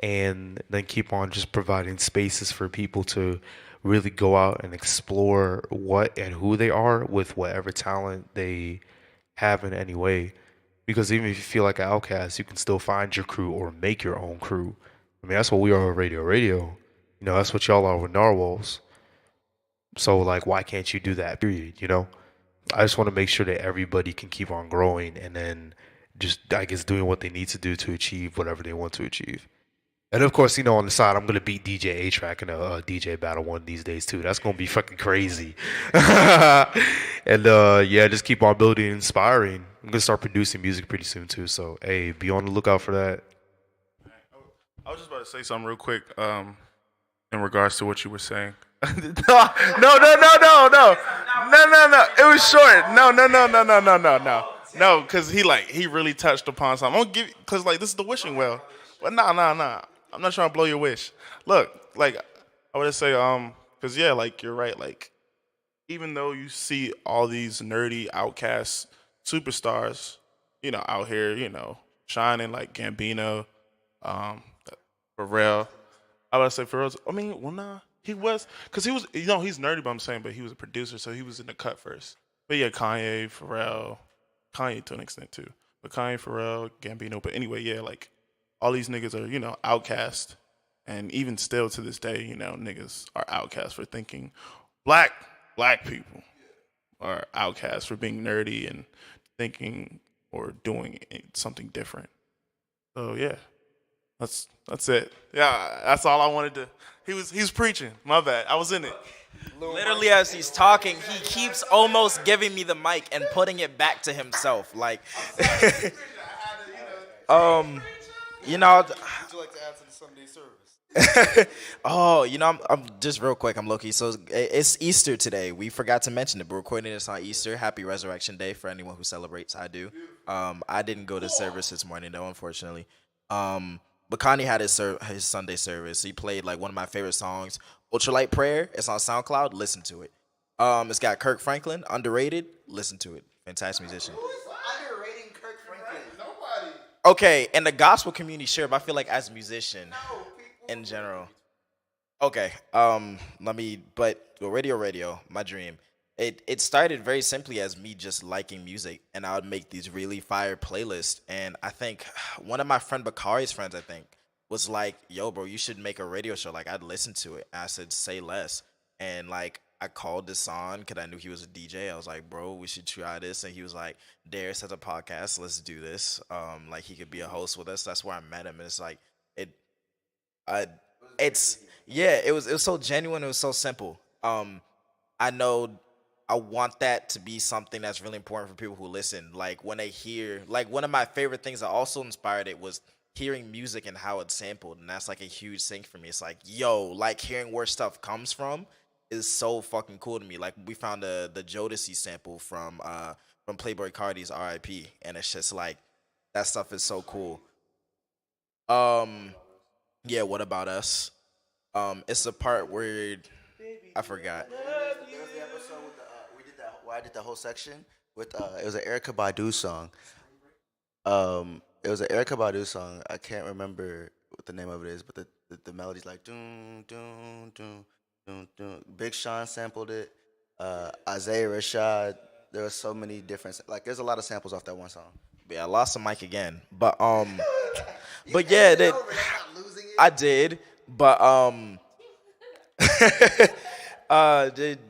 and then keep on just providing spaces for people to really go out and explore what and who they are with whatever talent they have in any way. Because even if you feel like an outcast, you can still find your crew or make your own crew. I mean, that's what we are with Radio. You know, that's what y'all are with Gnarwhalz. So, like, why can't you do that, period, you know? I just want to make sure that everybody can keep on growing and then just, I guess, doing what they need to do to achieve whatever they want to achieve. And of course, you know, on the side, I'm going to beat DJ A-Track in a DJ battle one of these days, too. That's going to be fucking crazy. And, yeah, just keep on building and inspiring. I'm going to start producing music pretty soon, too. So, hey, be on the lookout for that. I was just about to say something real quick in regards to what you were saying. No. It was short. No, because he really touched upon something. I'm gonna give because like this is the wishing well. But nah. I'm not trying to blow your wish. Look, like I would say, because yeah, like you're right. Like even though you see all these nerdy outcast superstars, you know, out here, you know, shining like Gambino, Pharrell. I would say Pharrell's. I mean, well, nah, he was because he was. You know, he's nerdy, but I'm saying, but he was a producer, so he was in the cut first. But yeah, Kanye to an extent too. But Kanye, Pharrell, Gambino. But anyway, yeah, like all these niggas are, you know, outcast, And even still to this day, you know, niggas are outcast for thinking black people are outcast for being nerdy and thinking or doing something different. So yeah, that's it. Yeah, that's all I wanted to. He was preaching. My bad. I was in it. Literally, as he's talking, he keeps almost giving me the mic and putting it back to himself. Like, you know. Would you like to add to the Sunday service? Oh, you know, I'm just real quick. I'm Loki. So it's Easter today. We forgot to mention it, but we're recording this on Easter. Happy Resurrection Day for anyone who celebrates. I do. I didn't go to service this morning though, unfortunately. But Kanye had his Sunday service. He played like one of my favorite songs, Ultralight Prayer. It's on SoundCloud. Listen to it. It's got Kirk Franklin, underrated. Listen to it. Fantastic musician. Underrating Kirk Franklin. Nobody. Okay, in the gospel community, sure, but I feel like as a musician, in general. Okay, Radio, my dream. It started very simply as me just liking music, and I would make these really fire playlists. And I think one of my friend Bakari's friends, was like, "Yo, bro, you should make a radio show." Like, I'd listen to it. And I said, "Say less." And like, I called this on because I knew he was a DJ. I was like, "Bro, we should try this." And he was like, "Darius has a podcast. Let's do this." Like he could be a host with us. That's where I met him. And it's like it was so genuine. It was so simple. I know I want that to be something that's really important for people who listen. Like when they hear, like one of my favorite things that also inspired it was hearing music and how it's sampled. And that's like a huge thing for me. It's like, yo, like hearing where stuff comes from is so fucking cool to me. Like we found the Jodeci sample from Playboi Carti's R.I.P. And it's just like, that stuff is so cool. Yeah, What About Us? It's the part where I forgot. There was the episode with where I did the whole section with it was an Erykah Badu song. It was an Erykah Badu song. I can't remember what the name of it is, but the melody's like doom doom doom doom doom. Big Sean sampled it. Isaiah Rashad. There were so many different, like there's a lot of samples off that one song. Yeah, I lost the mic again, but yeah, I did, but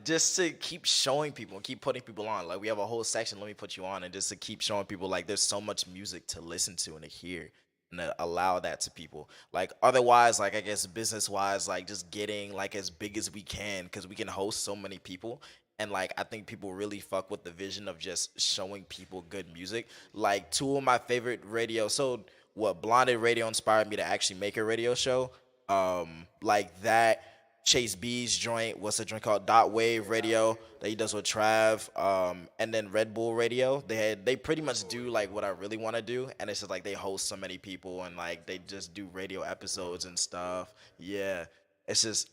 just to keep showing people and keep putting people on. Like we have a whole section, let me put you on, and just to keep showing people like there's so much music to listen to and to hear and to allow that to people. Like otherwise, like I guess business wise, like just getting like as big as we can because we can host so many people. And like I think people really fuck with the vision of just showing people good music. Like two of my favorite radio. So what Blonded Radio inspired me to actually make a radio show. Like that. Chase B's joint, what's a joint called Dot Wave Radio that he does with Trav, and then Red Bull Radio. They pretty much do like what I really want to do, and it's just like they host so many people and like they just do radio episodes and stuff. Yeah, it's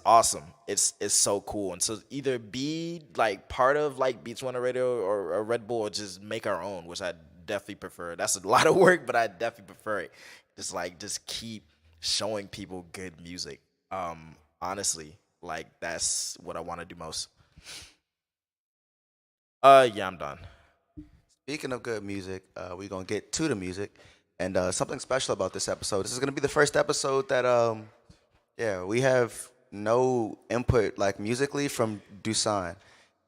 awesome. It's so cool. And so either be like part of like Beats One Radio or Red Bull, or just make our own, which I definitely prefer. That's a lot of work, but I definitely prefer it. Just keep showing people good music. Honestly, like that's what I want to do most. Yeah, I'm done. Speaking of good music, we're gonna get to the music, and something special about this episode. This is gonna be the first episode that we have no input like musically from Dusan.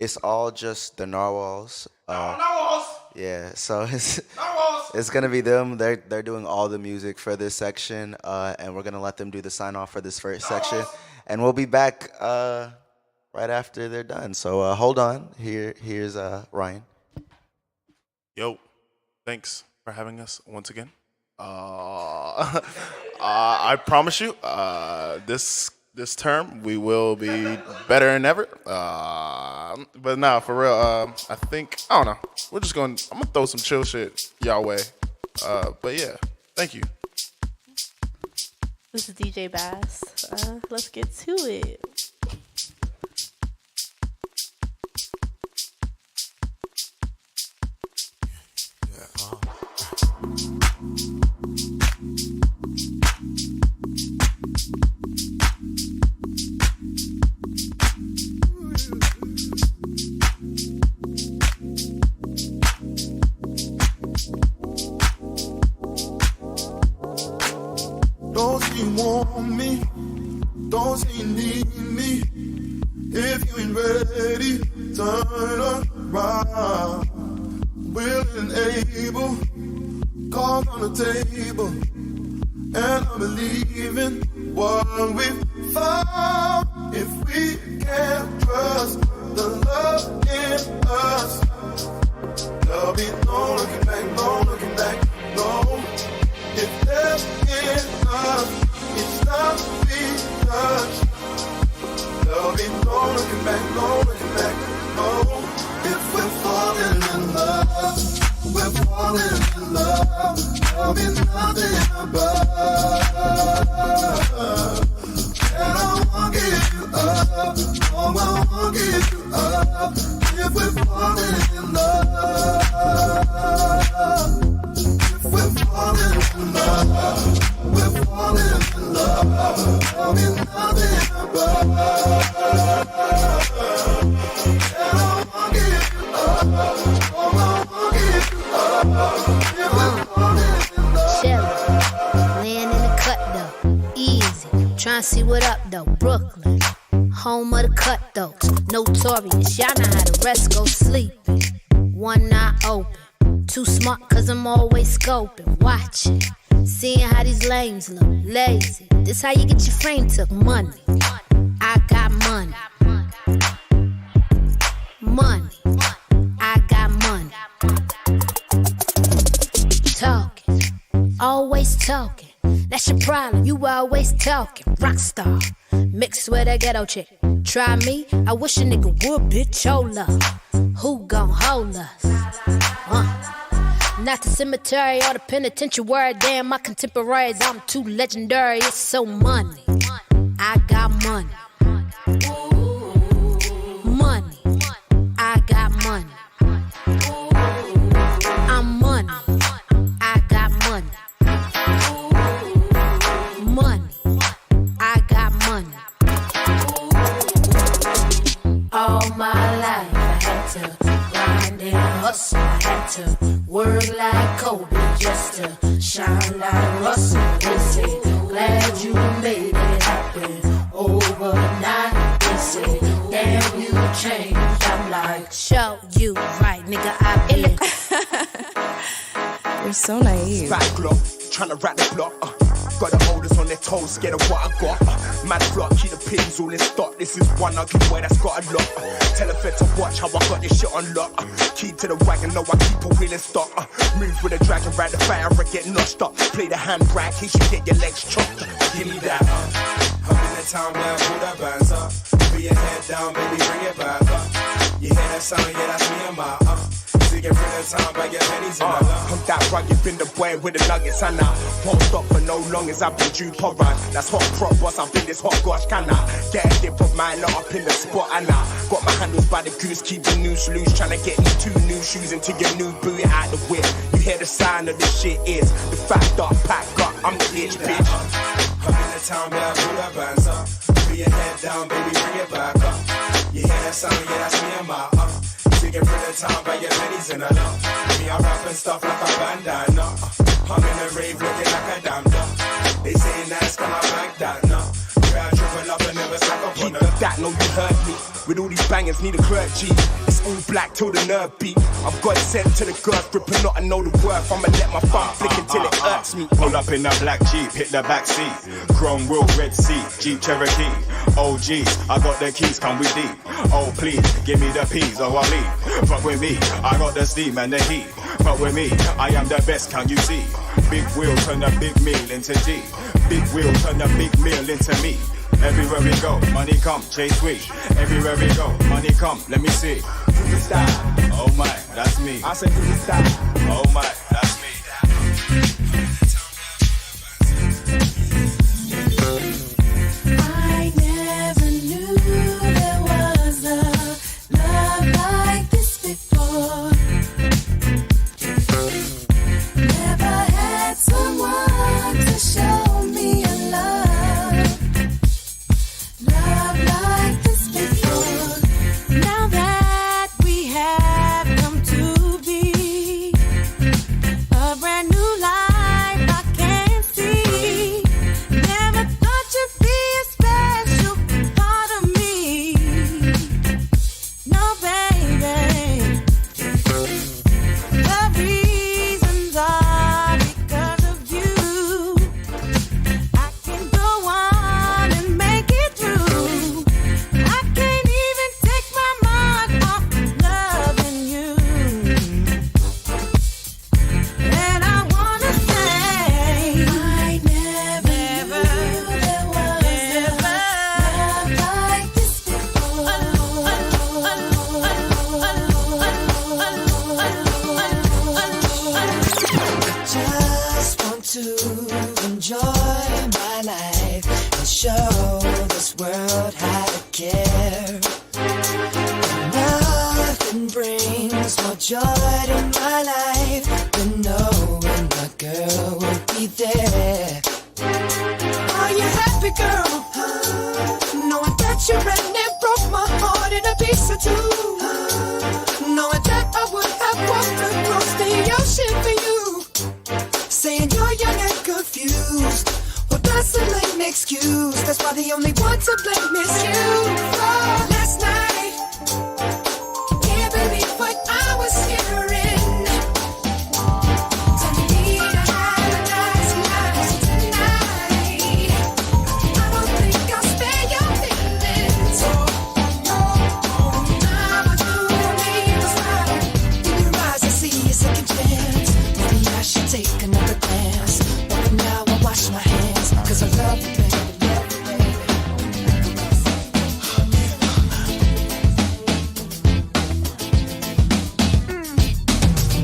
It's all just the Gnarwhalz. Yeah, so it's gonna be them. They're doing all the music for this section, and we're gonna let them do the sign off for this first section, and we'll be back right after they're done. So hold on. Here's Ryan. Yo, thanks for having us once again. I promise you, this term we will be better than ever. But nah, for real. I don't know. I'm gonna throw some chill shit y'all way. But yeah, thank you. This is DJ Bass. Let's get to it. Don't you want me? Don't say you need me if you ain't ready. Turn around, willing and able. Cards on the table, and I believe in what we've found. If we can't trust the love in us, there'll be no looking back, no looking back, no. If there is love, it's not be touched. There'll be no looking back, no looking back, no. If we're falling in love, we're falling in love. There'll be nothing above. And I won't give you up. Oh, I won't give you up. If we're falling in love. If we're falling in love. We're falling in love. There'll be nothing above. And I won't give you up. Oh, I won't give you up. If we're falling in love. Shelly, laying in the cut though, easy. Tryna see what up though, Brooklyn, home of the cutthroats, notorious. Y'all know how the rest go sleeping. One eye open, too smart 'cause I'm always scoping, watching, seeing how these lames look, lazy. This how you get your frame took, money. I got money, money. I got money. Talking, always talking. That's your problem, you always talking. Rockstar, mixed with a ghetto chick. Try me, I wish a nigga would, bitch, hold up. Who gon' hold us? Not the cemetery or the penitentiary. Damn, my contemporaries, I'm too legendary. It's so money. I got money. Money. I got money. I'm money. I got money. Money. I got money. All my life I had to grind and hustle. I had to work like Kobe just to shine like Russell. They say, glad you made it happen overnight. They say, damn, you changed. I'm like, show you right, nigga, I been. You're so naive. Back glock, tryna rack the block. Got the holders on their toes, scared of what I got. Mad flock, keep the pins all in stock. This is one ugly boy that's got a lot. Tell a fed to watch how I got this shit on lock. Keep to the wagon, know I keep a wheel in stock. Move with a dragon, ride the fire and get notched up. Play the handbrake, he should get your legs chopped. Give me that. I'm in the town where I pull that bands up. Put your head down, baby, bring it back up. You hear that sound, yeah, that's me and my Singing from the town, bag your pennies in the love. I'm that rugged, been the boy with the nuggets, and I won't stop for no long as I've been due pot run. That's hot crop boss, I've been this hot gosh, can I? Get a dip of mine, not up in the spot, and I got my handles by the goose, keep the noose loose. Tryna get you 2 new shoes into your new boot out the whip. You hear the sound of this shit is the fat dark pack up, I'm the itch, bitch. I'm in the town where I pull that bands up. Put your head down, baby, bring it back up. You hear that sound, yeah, that's me and my Singing from the town, buy your pennies in a lump. Me, I rap and stuff like a bandana. I'm in the rave looking like a damn duck. They say nice, come I back that, no. I triple up and never suck up on that, no, you heard me. With all these bangers, need a clergy. It's all black till the nerve beat. I've got it sent to the girth, ripping not, I know the worth. I'ma let my thumb flick until it hurts me. Pull up in a black Jeep, hit the back seat. Chrome wheel, red seat, Jeep Cherokee. Oh geez, I got the keys, come with deep. Oh please, give me the peas or I'll leave. Fuck with me, I got the steam and the heat. Fuck with me, I am the best, can you see? Big wheel turn a big meal into G. Big wheel turn a big meal into me. Everywhere we go, money come, chase we. Everywhere we go, money come, let me see. Who's that? Oh my, that's me. I said who's that? Oh my, that's me. I never knew there was a love like this before. Never had someone to show me a love like this before. Now that we have come to be, know this world had a care. And nothing brings more joy to my life than knowing my girl will be there. Are you happy, girl? Knowing that you ran and broke my heart in a piece or two. Knowing that I would have walked across the ocean for you. Saying you're young and confused. Well, that's a lame excuse. That's why the only one to blame is you. Oh, last night, can't believe what I was hearing. Tell me to have a nice night tonight. I don't think I'll spare your feelings. I'ma do me what's right. In your eyes, I see a second chance. Maybe I should take another glance. But for now, I wash my hands. Cause I love you, baby.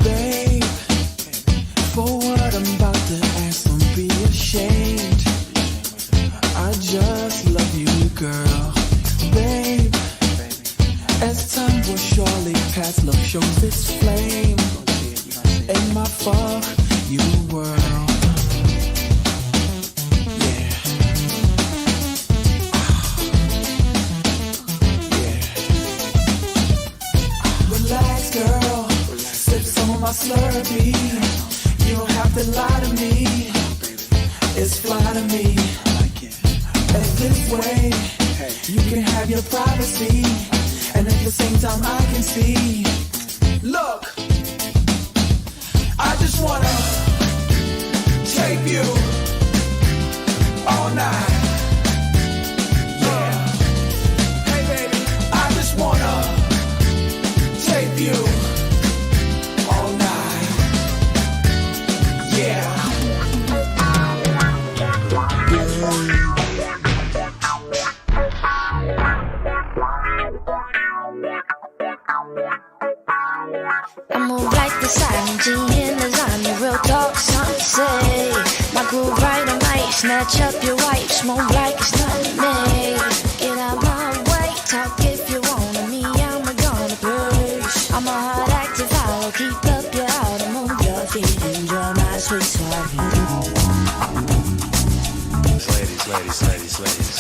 Babe, for what I'm about to ask, don't be ashamed. I just love you, girl. Babe, as time will surely pass, love shows its flame. In my fuck you world. Relax, girl. Sip some of my Slurpee. You don't have to lie to me. It's fly to me. And this way, you can have your privacy. And at the same time, I can see. Look, I just wanna tape you all night. Yeah. Hey, baby, I just wanna tape you all night. Yeah. I move like the silent G in lasagna. Real talk, something to say. My groove right, I might snatch up your wife. Smoke like it's nothing me. Get out my way, talk if you want to me. I'm gonna push. I'm a hard act to follow. Keep up your heart and move your feet. Enjoy my sweet suave. Ladies,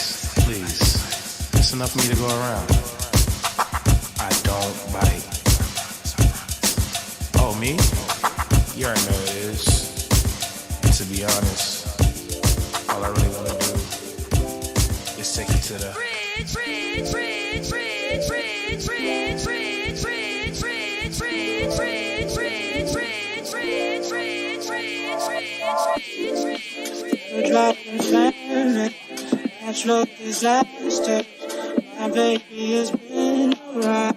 please. It's enough for me to go around. I don't bite. Oh, me? You already know it is. And to be honest, all I really want to do is take you to the dropping famine, natural disasters. My baby has been around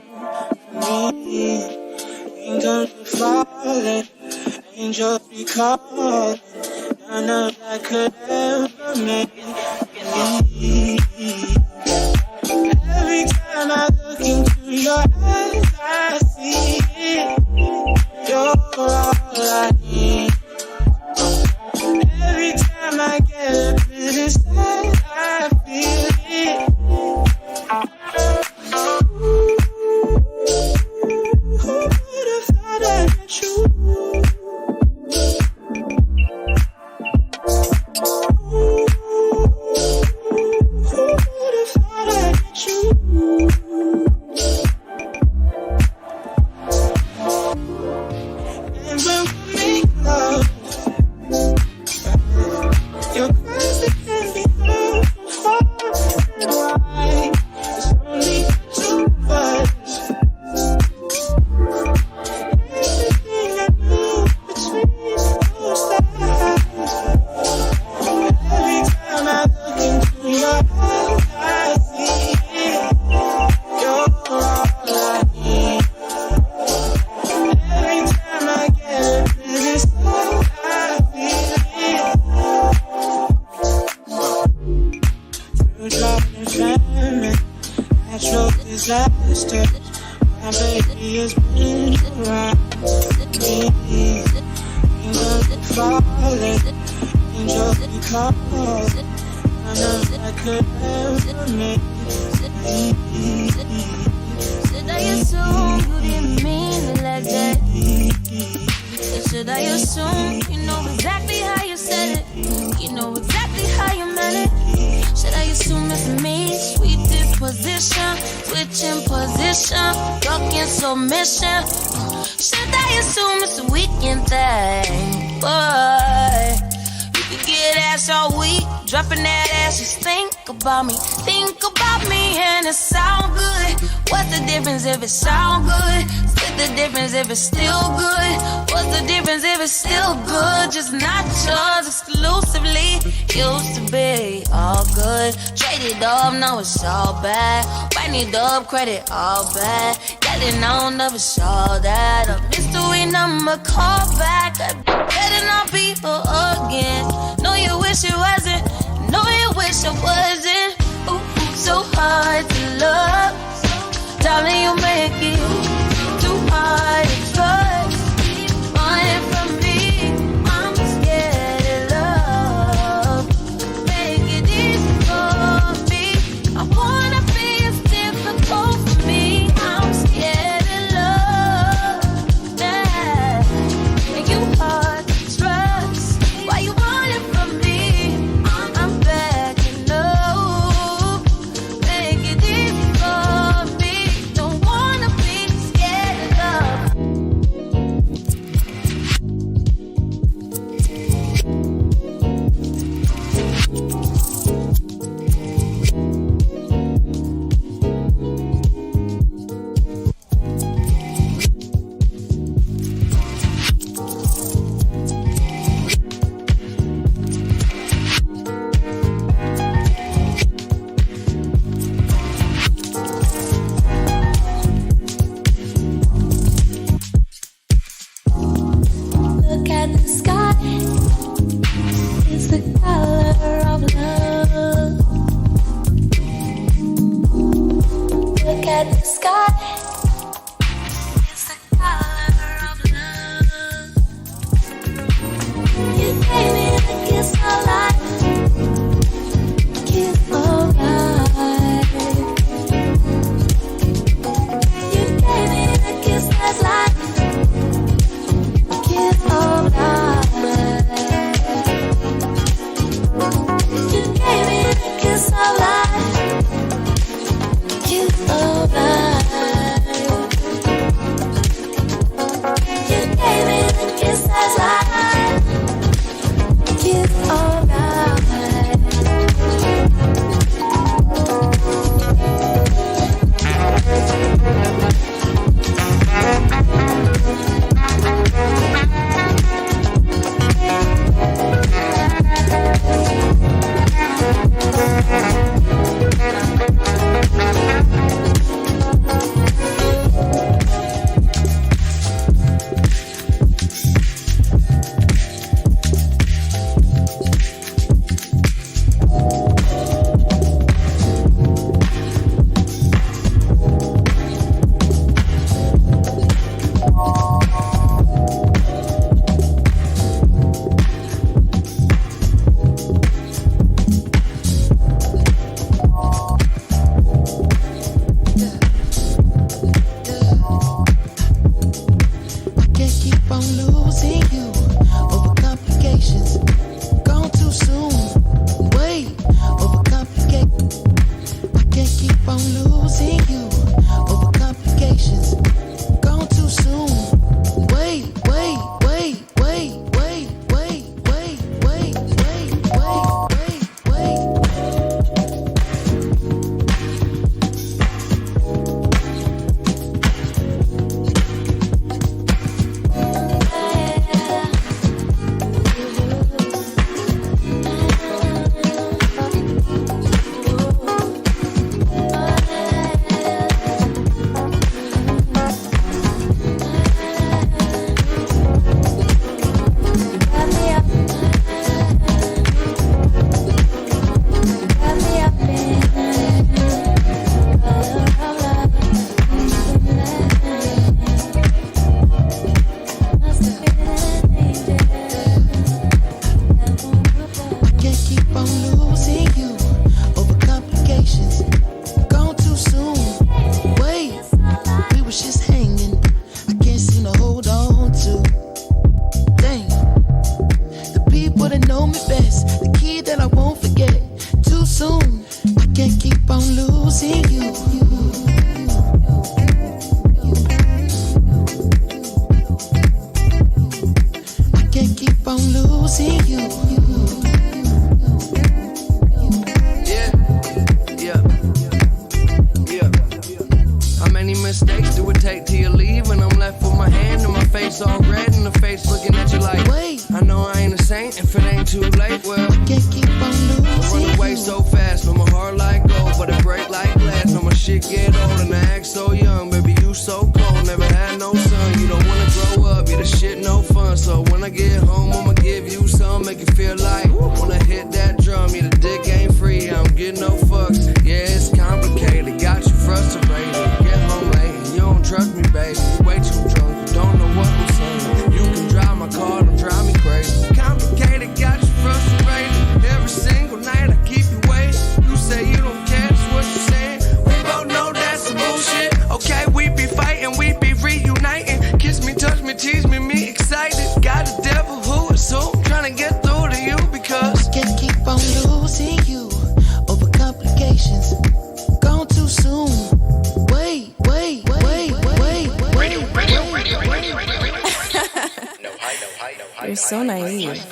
for me. Angels be falling, angels be calling. None of that could ever make me. Every time I look into your eyes, I see it. You're all I need. Every time I get a bit inside, I feel it. Who would have thought I'd met you? Who would have thought I'd met you? And when we make love, your cries that can be heard from far and wide. It's only two of us. Everything I do between those eyes. Every time I look into your eyes, I see it. You're all I need. Every time I get a bit inside, I feel it. Through dropping famine, natural disasters. My baby has been around me. Angels be falling, angels be calling. None I could ever make Should I assume you didn't mean it like that? Should I assume you know exactly how you said it? You know exactly how you meant it? Should I assume it's me? Sweet disposition, switching position, talking submission. Should I assume it's a weekend thing? Boy, you could get ass all week, dropping that ass. Just think about me, and it sound good. What's the difference if it sound good? Split the difference if it's still good. What's the difference if it's still good? Just not yours exclusively. Used to be all good. Traded up, now it's all bad. Write it up, credit all bad. Getting on of it's all that. A mystery number, call back. Betting on people again. Know you wish it wasn't. Know you wish it wasn't. Ooh, so hard to love. Darling, you make it too hard to trust. Running from me, I'm scared of love. Make it easy for me. I wanna be as difficult for me. I'm scared of love. Yeah, make you hard to trust. Why you running from me? I'm backing up. Make it easy for me. Don't wanna be scared of love. Look at the sky. It's the color of love. Look at the sky. It's the color of love. You gave me the kiss of life. Kiss of life. You gave me the kiss that's life. Kiss of life. You gave me the kiss of life. Kiss of life. You gave me the kiss that's life. Kiss of keep on losing you. I can't keep on losing you. Yeah. How many mistakes do it take till you leave? When I'm left with my hand and my face all red and the face looking at you like, wait, I know I ain't a saint if it ain't too late. Well, I can't keep on losing. Run away so fast, but my heart like gold, but it break like glass. When my shit get old and I act so young, baby, you so cold, never had no son. You don't wanna grow up, yeah, the shit no fun. So when I get home, I'ma give you some, make you feel like wanna hit that drum. Yeah, the dick ain't free, I don't get no fucks. Yeah, it's complicated, got you frustrated. Get home late, and you don't trust me, baby. You way too drunk, you don't know what I'm saying. You can drive my car, don't drive me crazy. Complicated, got you frustrated. Every single night I keep you waiting. You say you don't care, that's what you saying. We both know that's some bullshit. Okay, we be fighting, we be reuniting. Kiss me, touch me, tease me, me excited. Got a devil who is so trying to get through to you because I can't keep on losing you over complications. Gone too soon. Wait. You're so naive.